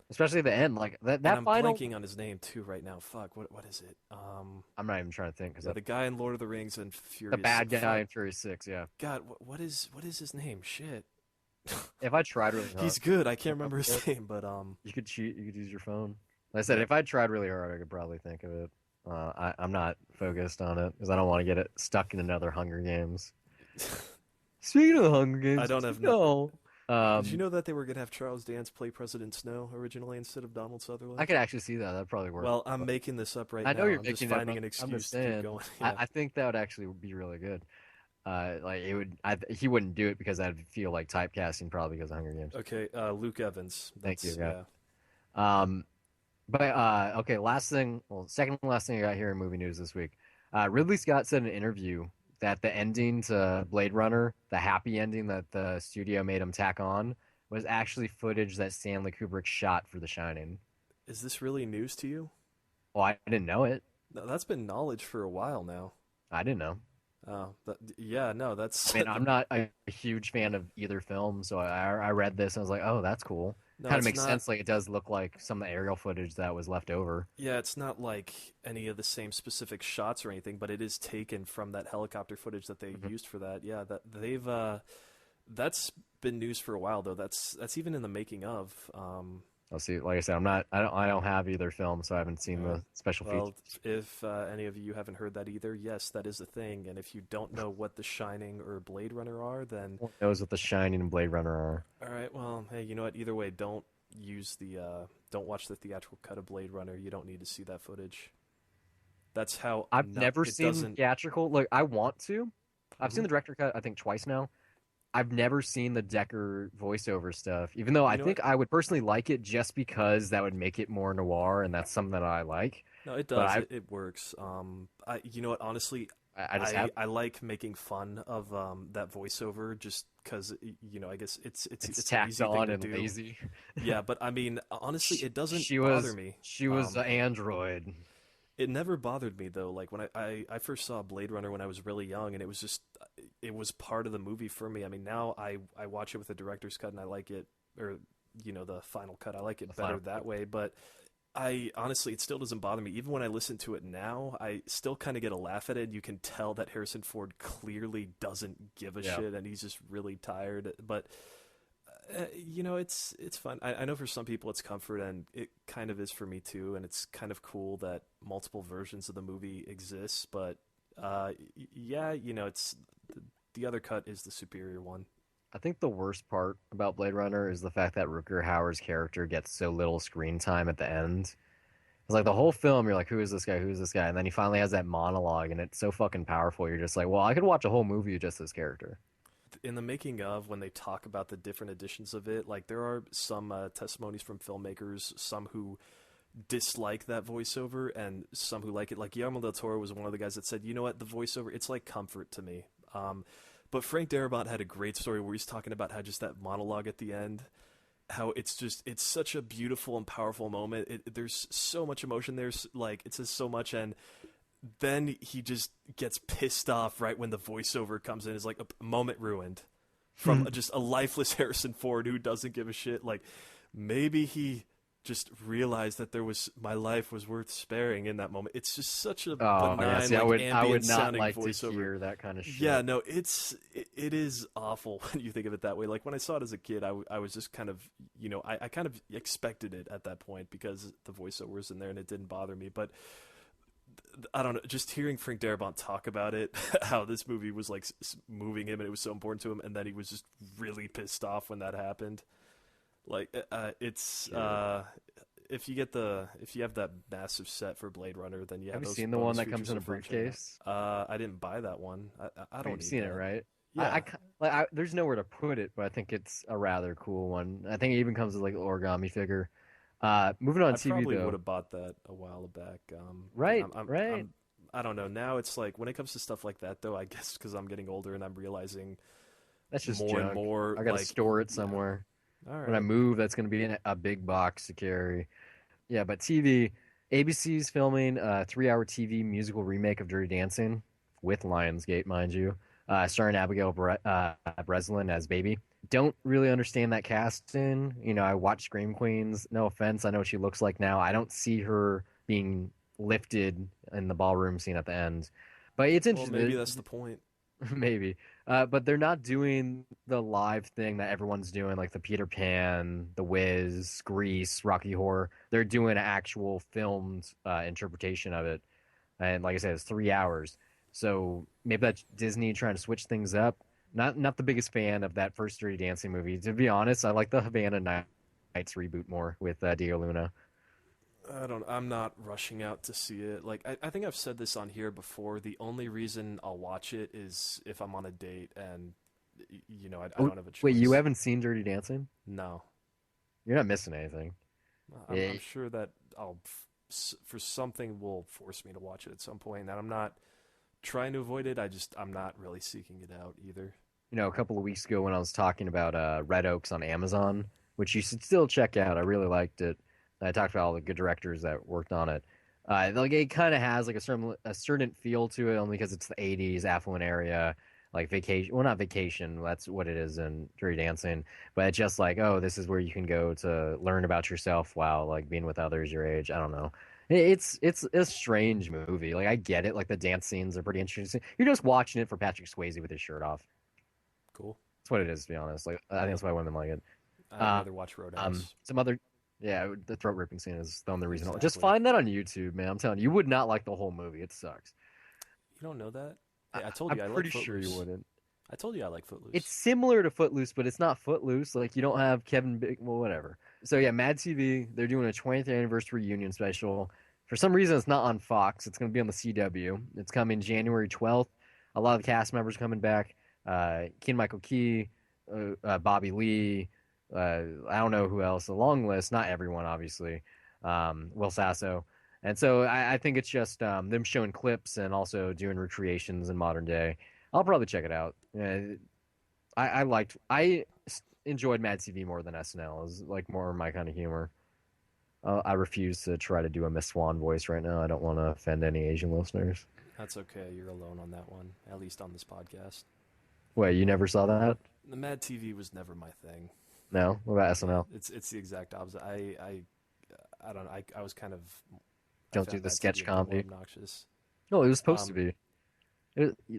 Speaker 2: especially at the end, like that
Speaker 1: And
Speaker 2: that
Speaker 1: I'm
Speaker 2: final.
Speaker 1: blanking on his name too right now. Fuck, what is it?
Speaker 2: I'm not even trying to think because
Speaker 1: Yeah, the guy in Lord of the Rings and
Speaker 2: the
Speaker 1: Furious.
Speaker 2: bad guy
Speaker 1: Fuck,
Speaker 2: in Furious 6. Yeah.
Speaker 1: God, what is his name? Shit.
Speaker 2: If I tried really hard,
Speaker 1: He's good. I can't remember his name, but
Speaker 2: you could cheat. You could use your phone. Like I said, if I tried really hard, I could probably think of it. I'm not focused on it because I don't want to get it stuck in another Hunger Games. Speaking of the Hunger Games,
Speaker 1: I don't have
Speaker 2: no.
Speaker 1: Did you know that they were gonna have Charles Dance play President Snow originally instead of Donald Sutherland?
Speaker 2: I could actually see that. That'd probably work.
Speaker 1: Well, I'm making this up right
Speaker 2: I
Speaker 1: now.
Speaker 2: know you're
Speaker 1: I'm just
Speaker 2: making it up.
Speaker 1: finding an
Speaker 2: I'm
Speaker 1: excuse
Speaker 2: just
Speaker 1: to keep
Speaker 2: saying.
Speaker 1: going.
Speaker 2: I,
Speaker 1: Yeah.
Speaker 2: I think that would actually be really good. Like it would. He wouldn't do it because that'd feel like typecasting, probably because of Hunger Games.
Speaker 1: Okay, Luke Evans.
Speaker 2: Thank you.
Speaker 1: That's
Speaker 2: Yeah. Um, but okay. Last thing. Well, second to last thing I got here in movie news this week. Ridley Scott said in an interview that the ending to Blade Runner, the happy ending that the studio made him tack on, was actually footage that Stanley Kubrick shot for The Shining.
Speaker 1: Is this really news to you?
Speaker 2: Well, I didn't know it.
Speaker 1: No, that's been knowledge for a while now.
Speaker 2: I didn't know.
Speaker 1: Oh, yeah, no, that's.
Speaker 2: I mean, I'm not a huge fan of either film, so I read this and I was like, oh, that's cool.
Speaker 1: No,
Speaker 2: Kind of
Speaker 1: it's
Speaker 2: makes
Speaker 1: not.
Speaker 2: sense. Like it does look like some of the aerial footage that was left over.
Speaker 1: Yeah, it's not like any of the same specific shots or anything, but it is taken from that helicopter footage that they
Speaker 2: Mhm.
Speaker 1: used for that. Yeah, that they've that's been news for a while though. That's even in the making of.
Speaker 2: I'll see. Like I said, I don't have either film, so I haven't seen
Speaker 1: Uh,
Speaker 2: the special
Speaker 1: well,
Speaker 2: features.
Speaker 1: if any of you haven't heard that either, yes, that is a thing. And if you don't know what The Shining or Blade Runner are, then
Speaker 2: Who knows what The Shining and Blade Runner are?
Speaker 1: all right. Well, hey, you know what? Either way, don't watch the theatrical cut of Blade Runner. You don't need to see that footage. That's how
Speaker 2: I've
Speaker 1: not
Speaker 2: never
Speaker 1: it
Speaker 2: seen
Speaker 1: doesn't.
Speaker 2: theatrical. Like I want to. I've seen
Speaker 1: Mhm.
Speaker 2: the director cut, I think twice now. I've never seen the Decker voiceover stuff, even though I
Speaker 1: You know what?
Speaker 2: think I would personally like it just because that would make it more noir, and that's something that I like.
Speaker 1: No, it
Speaker 2: But
Speaker 1: does. It works. You know what? Honestly,
Speaker 2: I just have
Speaker 1: I like making fun of that voiceover just because you know I guess
Speaker 2: it's
Speaker 1: it's an
Speaker 2: tacked
Speaker 1: easy thing
Speaker 2: on
Speaker 1: to
Speaker 2: and
Speaker 1: do.
Speaker 2: lazy.
Speaker 1: Yeah, but I mean honestly,
Speaker 2: She,
Speaker 1: it doesn't
Speaker 2: she
Speaker 1: bother
Speaker 2: was
Speaker 1: me.
Speaker 2: she was an android.
Speaker 1: It never bothered me though. Like when I first saw Blade Runner when I was really young, and it was just it was part of the movie for me. I mean now I watch it with the director's cut and I like it, or you know the final cut. I like
Speaker 2: The
Speaker 1: it better
Speaker 2: final.
Speaker 1: that way, but I honestly, it still doesn't bother me. Even when I listen to it now, I still kind of get a laugh at it. You can tell that Harrison Ford clearly doesn't give a
Speaker 2: Yeah.
Speaker 1: shit, and he's just really tired. But you know, it's fun. I know for some people it's comfort, and it kind of is for me too. And it's kind of cool that multiple versions of the movie exists. But yeah, you know, it's the other cut is the superior one.
Speaker 2: I think the worst part about Blade Runner is the fact that Rutger Hauer's character gets so little screen time at the end. It's like the whole film, you're like, who is this guy? Who is this guy? And then he finally has that monologue, and it's so fucking powerful. You're just like, well, I could watch a whole movie of just this character.
Speaker 1: In the making of, when they talk about the different editions of it, like there are some testimonies from filmmakers, some who dislike that voiceover and some who like it. Like Guillermo del Toro was one of the guys that said, you know what, the voiceover, it's like comfort to me. But Frank Darabont had a great story where he's talking about how just that monologue at the end, how it's such a beautiful and powerful moment. There's so much emotion. There's like it says so much, and then he just gets pissed off right when the voiceover comes in. Is like a moment ruined from just a lifeless Harrison Ford who doesn't give a shit. Like maybe he just realized that there was my life was worth sparing in that moment. It's just such a
Speaker 2: Oh yeah,
Speaker 1: benign,
Speaker 2: see,
Speaker 1: like
Speaker 2: I would
Speaker 1: ambient
Speaker 2: not
Speaker 1: sounding
Speaker 2: like to
Speaker 1: voiceover.
Speaker 2: hear that kind of
Speaker 1: Yeah,
Speaker 2: shit.
Speaker 1: no, it is awful when you think of it that way. Like when I saw it as a kid, I was just kind of, you know, I kind of expected it at that point because the voiceover was in there and it didn't bother me. But I don't know, just hearing Frank Darabont talk about it, how this movie was like moving him and it was so important to him, and then he was just really pissed off when that happened. Like it's
Speaker 2: Shit.
Speaker 1: if you have that massive set for Blade Runner, then yeah,
Speaker 2: Have you
Speaker 1: those
Speaker 2: seen the one
Speaker 1: bonus
Speaker 2: that comes
Speaker 1: features
Speaker 2: in
Speaker 1: are
Speaker 2: a
Speaker 1: fun checking
Speaker 2: briefcase?
Speaker 1: out. I didn't buy that one. I
Speaker 2: Oh,
Speaker 1: don't
Speaker 2: you've
Speaker 1: need
Speaker 2: seen it,
Speaker 1: that.
Speaker 2: right?
Speaker 1: Yeah.
Speaker 2: There's nowhere to put it, but I think it's a rather cool one. I think it even comes with like an origami figure. Moving on
Speaker 1: I
Speaker 2: TV
Speaker 1: probably would
Speaker 2: though.
Speaker 1: have bought that a while back.
Speaker 2: Right, right.
Speaker 1: I don't know. Now it's like when it comes to stuff like that, though. I guess because I'm getting older and I'm realizing
Speaker 2: That's just
Speaker 1: more and
Speaker 2: junk.
Speaker 1: more.
Speaker 2: I gotta
Speaker 1: Like,
Speaker 2: store it
Speaker 1: yeah,
Speaker 2: somewhere.
Speaker 1: all
Speaker 2: When I
Speaker 1: right.
Speaker 2: move, that's gonna be in a big box to carry. Yeah, but TV, ABC's filming a 3-hour TV musical remake of Dirty Dancing with Lionsgate, mind you, starring Breslin as Baby. Don't really understand that casting. You know, I watch Scream Queens. No offense, I know what she looks like now. I don't see her being lifted in the ballroom scene at the end. But it's
Speaker 1: Well, maybe
Speaker 2: interesting.
Speaker 1: that's the point.
Speaker 2: Maybe. But they're not doing the live thing that everyone's doing, like the Peter Pan, The Wiz, Grease, Rocky Horror. They're doing an actual filmed interpretation of it. And like I said, it's 3 hours. So maybe that's Disney trying to switch things up. Not the biggest fan of that first Dirty Dancing movie. To be honest, I like the Nights reboot more with Diego Luna.
Speaker 1: I'm not rushing out to see it. Like, I think I've said this on here before. The only reason I'll watch it is if I'm on a date and, you know, I
Speaker 2: Oh,
Speaker 1: don't have a
Speaker 2: wait, you
Speaker 1: choice.
Speaker 2: haven't seen Dirty Dancing?
Speaker 1: No.
Speaker 2: You're not missing anything.
Speaker 1: I'm
Speaker 2: Eh,
Speaker 1: sure that for something will force me to watch it at some point, and I'm not trying to avoid it. I'm not really seeking it out either.
Speaker 2: a couple of weeks ago when I was talking about Red Oaks on Amazon, which you should still check out. I really liked it. I talked about all the good directors that worked on it. Like it kind of has like a certain feel to it, only because it's the '80s affluent area. like vacation. Well, not vacation. That's what it is in Dirty Dancing. But it's just like, oh, this is where you can go to learn about yourself while like being with others your age. I don't know. It's a strange movie. Like I get it. Like the dance scenes are pretty interesting. You're just watching it for Patrick Swayze with his shirt off.
Speaker 1: Cool.
Speaker 2: That's what it is, to be honest. Like I think
Speaker 1: Yeah,
Speaker 2: that's why women like it.
Speaker 1: I'd
Speaker 2: Uh,
Speaker 1: rather watch Roadhouse.
Speaker 2: some other, yeah, the throat ripping scene is the only reason. Just
Speaker 1: Exactly.
Speaker 2: find that on YouTube, man. I'm telling you, you would not like the whole movie. It sucks.
Speaker 1: You don't know that?
Speaker 2: I,
Speaker 1: Hey, I told
Speaker 2: I'm
Speaker 1: you I like
Speaker 2: pretty sure you
Speaker 1: Footloose.
Speaker 2: wouldn't.
Speaker 1: I told you I like
Speaker 2: It's
Speaker 1: Footloose.
Speaker 2: similar to Footloose, but it's not Footloose. Like you don't have Kevin Big, well, whatever. So yeah, Mad TV. They're doing a 20th anniversary reunion special. For some reason, it's not on Fox. It's going to be on the CW. It's coming January 12th. A lot of the cast members coming back. Keegan Michael Key, Bobby Lee. I don't know who else. A long list. Not everyone, obviously. Will Sasso. And so I think it's just them showing clips and also doing recreations in modern day. I'll probably check it out. I enjoyed Mad TV more than SNL. It was like more my kind of humor. I refuse to try to do a Miss Swan voice right now. I don't want to offend any Asian listeners.
Speaker 1: That's okay. You're alone on that one, at least on this podcast.
Speaker 2: Wait, you never saw that?
Speaker 1: The Mad TV was never my thing.
Speaker 2: No? What about
Speaker 1: Yeah,
Speaker 2: SNL?
Speaker 1: it's the exact opposite. I don't know. I was kind of I
Speaker 2: Don't do
Speaker 1: found
Speaker 2: the
Speaker 1: Mad TV
Speaker 2: sketch
Speaker 1: a bit more
Speaker 2: comedy.
Speaker 1: obnoxious.
Speaker 2: No, it was supposed to
Speaker 1: Um,
Speaker 2: be.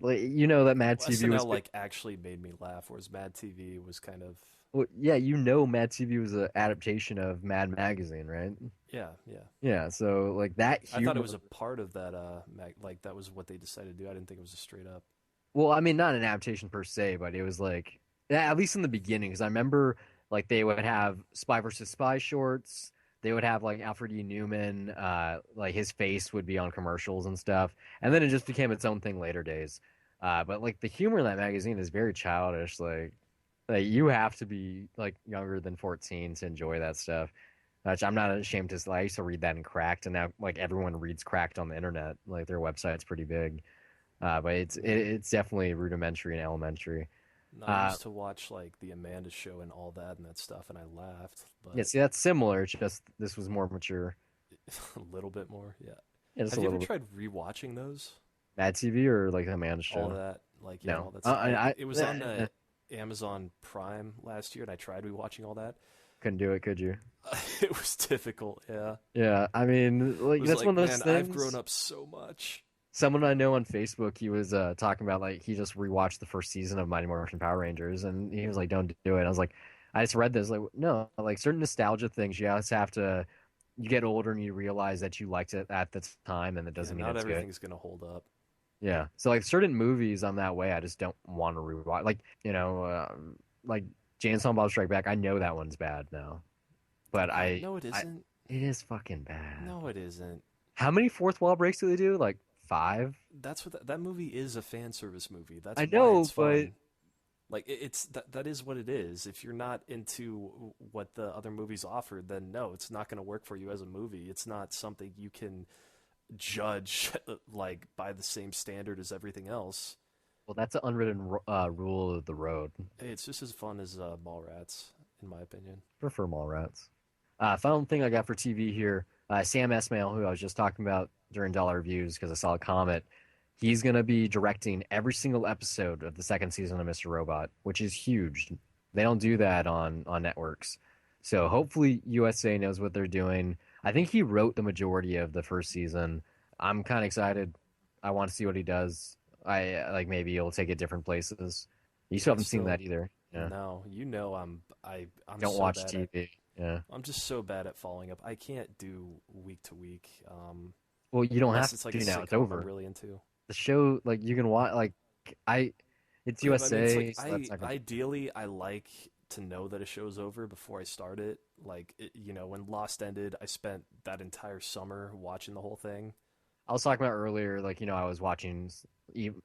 Speaker 2: Like you know that Mad
Speaker 1: well,
Speaker 2: TV was.
Speaker 1: SNL like actually made me laugh, whereas Mad TV was kind of
Speaker 2: Well, yeah, you know Mad TV was an adaptation of Mad Magazine, right?
Speaker 1: yeah, yeah.
Speaker 2: Yeah, so like that
Speaker 1: I thought it
Speaker 2: humor.
Speaker 1: was a part of that. Like that was what they decided to do. I didn't think it was a straight up.
Speaker 2: Well, I mean, not an adaptation per se, but it was like, yeah, at least in the beginning, because I remember like they would have Spy versus Spy shorts. They would have like Alfred E. Newman, like his face would be on commercials and stuff, and then it just became its own thing later days. But like the humor in that magazine is very childish. Like you have to be like younger than 14 to enjoy that stuff. Which I'm not ashamed to say. I used to read that in Cracked, and now like everyone reads Cracked on the internet. Like their website's pretty big. But
Speaker 1: Yeah.
Speaker 2: it's definitely rudimentary and elementary.
Speaker 1: And I
Speaker 2: Uh,
Speaker 1: used to watch like the Amanda Show and all that and that stuff, and I laughed,
Speaker 2: yeah,
Speaker 1: but
Speaker 2: see, that's similar. It's just this was more mature.
Speaker 1: a little bit more. Yeah.
Speaker 2: Yeah, just
Speaker 1: Have
Speaker 2: a
Speaker 1: you ever
Speaker 2: little bit.
Speaker 1: tried rewatching those?
Speaker 2: Mad TV or like the Man
Speaker 1: All
Speaker 2: Show?
Speaker 1: that, like yeah, all
Speaker 2: No,
Speaker 1: that stuff. It was on
Speaker 2: I
Speaker 1: Amazon Prime last year, and I tried rewatching all that.
Speaker 2: couldn't do it. Could you?
Speaker 1: It was difficult. Yeah,
Speaker 2: Yeah, I mean,
Speaker 1: it
Speaker 2: like
Speaker 1: was
Speaker 2: that's one
Speaker 1: like,
Speaker 2: of those
Speaker 1: man, I've grown
Speaker 2: things.
Speaker 1: up so much.
Speaker 2: Someone I know on Facebook, he was talking about like he just rewatched the first season of Mighty Morphin Power Rangers, and he was like, "Don't do it." I was like, I just read this, like, no, like certain nostalgia things, you just have to. You get older and you realize that you liked it at the time, and it
Speaker 1: Yeah,
Speaker 2: doesn't mean
Speaker 1: not
Speaker 2: it's good.
Speaker 1: everything's gonna hold up.
Speaker 2: Yeah. So like certain movies, I'm that way. I just don't want to rewatch. Like like Jay and Silent Bob Strike Back. I know that one's bad now, but
Speaker 1: No, it
Speaker 2: I,
Speaker 1: isn't.
Speaker 2: it is fucking bad.
Speaker 1: No, it isn't.
Speaker 2: How many fourth wall breaks do they do? Like five?
Speaker 1: That's what that movie is, a fan service movie. That's
Speaker 2: I
Speaker 1: why it's
Speaker 2: know, but
Speaker 1: fun. Like it's that is what it is. If you're not into what the other movies offer, then no, it's not going to work for you as a movie. It's not something you can judge like by the same standard as everything else.
Speaker 2: well, that's an unwritten rule of the road.
Speaker 1: Hey, it's just as fun as Mallrats, in my opinion.
Speaker 2: Prefer Mallrats. Final thing I got for TV here. Sam Esmail, who I was just talking about during Dollar Reviews because I saw a comment. He's going to be directing every single episode of the second season of Mr. Robot, which is huge. They don't do that on networks. So hopefully USA knows what they're doing. I think he wrote the majority of the first season. I'm kind of excited. I want to see what he does. I like maybe he'll take it different places. You still
Speaker 1: Yeah,
Speaker 2: haven't seen that
Speaker 1: still
Speaker 2: either. Yeah.
Speaker 1: no. I'm
Speaker 2: Don't
Speaker 1: so
Speaker 2: watch
Speaker 1: bad at
Speaker 2: TV. Yeah.
Speaker 1: I'm just so bad at following up. I can't do week to week.
Speaker 2: Well, you don't
Speaker 1: Unless
Speaker 2: have
Speaker 1: it's like a
Speaker 2: to now. It's
Speaker 1: sitcom I'm
Speaker 2: over.
Speaker 1: really into.
Speaker 2: The show, like you can watch, like I, it's
Speaker 1: Yeah, but I mean, it's like
Speaker 2: USA, so that's not gonna.
Speaker 1: ideally I like to know that a show's over before I start it. Like when Lost ended, I spent that entire summer watching the whole thing.
Speaker 2: I was talking about earlier, like I was watching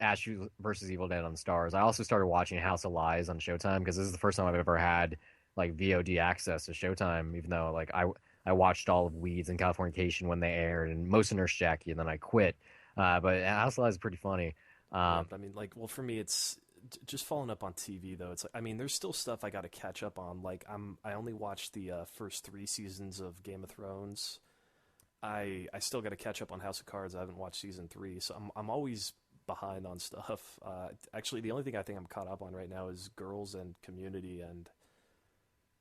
Speaker 2: Ash versus Evil Dead on Stars. I also started watching House of Lies on Showtime because this is the first time I've ever had like VOD access to Showtime. Even though like I watched all of Weeds and Californication when they aired and most of Nurse Jackie, and then I quit. But House of Lies is pretty funny.
Speaker 1: Yeah,
Speaker 2: Um,
Speaker 1: but I mean, like, well, for me, it's just following up on TV though. It's like, I mean, there's still stuff I got to catch up on. Like, I only watched the first three seasons of Game of Thrones. I still got to catch up on House of Cards. I haven't watched season three, so I'm always behind on stuff. Actually, the only thing I think I'm caught up on right now is Girls and Community, and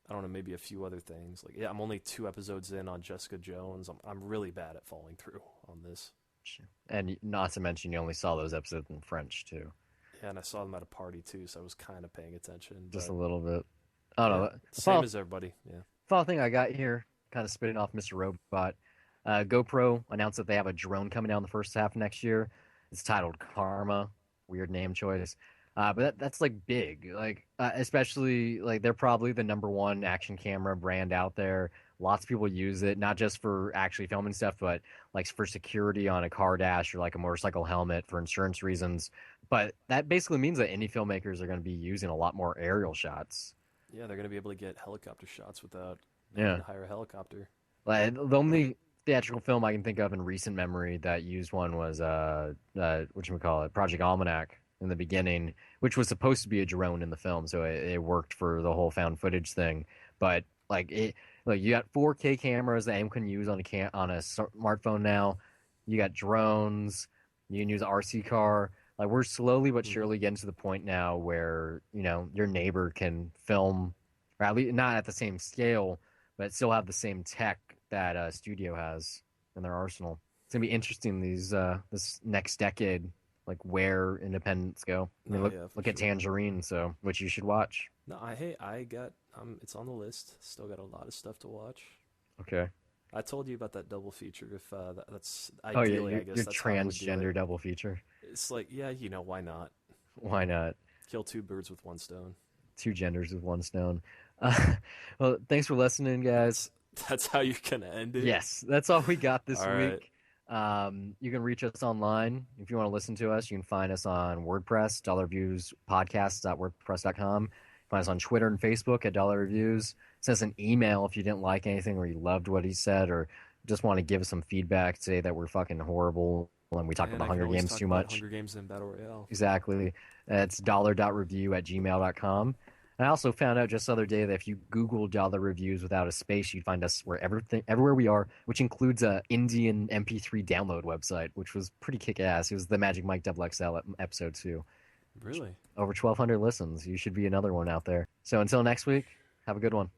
Speaker 1: I don't know, maybe a few other things. Like, yeah, I'm only 2 episodes in on Jessica Jones. I'm really bad at following through on this.
Speaker 2: And not to mention, you only saw those episodes in French too,
Speaker 1: Yeah, and I saw them at a party too, so I was kind of paying attention.
Speaker 2: just a
Speaker 1: But
Speaker 2: little bit. I don't
Speaker 1: yeah,
Speaker 2: know. The
Speaker 1: same as everybody. Yeah.
Speaker 2: final thing I got here, kind of spitting off Mr. Robot. GoPro announced that they have a drone coming out in the first half of next year. It's titled Karma. Weird name choice. But that's like big, like especially like they're probably the number one action camera brand out there. Lots of people use it, not just for actually filming stuff, but like for security on a car dash or like a motorcycle helmet for insurance reasons. But that basically means that indie filmmakers are going to be using a lot more aerial shots.
Speaker 1: Yeah, they're gonna be able to get helicopter shots without having
Speaker 2: Yeah.
Speaker 1: to hire a helicopter.
Speaker 2: Like the only theatrical film I can think of in recent memory that used one was whatchamacallit, Project Almanac in the beginning, which was supposed to be a drone in the film, so it worked for the whole found footage thing. But like you got 4K cameras that anyone can use on a smartphone now. You got drones. You can use an RC car. Like we're slowly but
Speaker 1: Mhm.
Speaker 2: surely getting to the point now where your neighbor can film, or at least not at the same scale, but still have the same tech that a studio has in their arsenal. It's gonna be interesting this next decade, like where independents go. I mean,
Speaker 1: No, yeah, for
Speaker 2: look at
Speaker 1: sure.
Speaker 2: Tangerine, so which you should watch.
Speaker 1: No, I got it's on the list. Still got a lot of stuff to watch.
Speaker 2: Okay.
Speaker 1: I told you about that double feature. If that's
Speaker 2: Oh yeah,
Speaker 1: ideally, I guess
Speaker 2: your
Speaker 1: that's how I would do it.
Speaker 2: transgender double feature.
Speaker 1: It's like, yeah, why not?
Speaker 2: Why not?
Speaker 1: Kill two birds with one stone.
Speaker 2: Two genders with one stone. Uh, well, thanks for listening, guys.
Speaker 1: That's that's how you're gonna end it.
Speaker 2: Yes, that's all we got this
Speaker 1: All right.
Speaker 2: week. You can reach us online if you want to listen to us. You can find us on WordPress, dollarreviewspodcast.wordpress.com. Find us on Twitter and Facebook at Dollar Reviews. Send us an email if you didn't like anything or you loved what he said or just want to give us some feedback, say that we're fucking horrible and we talk
Speaker 1: And
Speaker 2: about
Speaker 1: I can
Speaker 2: Hunger
Speaker 1: always
Speaker 2: Games
Speaker 1: talk
Speaker 2: too
Speaker 1: about
Speaker 2: much.
Speaker 1: Hunger Games and Battle Royale.
Speaker 2: Exactly. It's dollar.review@gmail.com. I also found out just the other day that if you Google Dollar Reviews without a space, you'd find us everywhere we are, which includes a Indian MP3 download website, which was pretty kick-ass. It was the Magic Mike XXL episode 2.
Speaker 1: Really?
Speaker 2: Over 1,200 listens. You should be another one out there. So until next week, have a good one.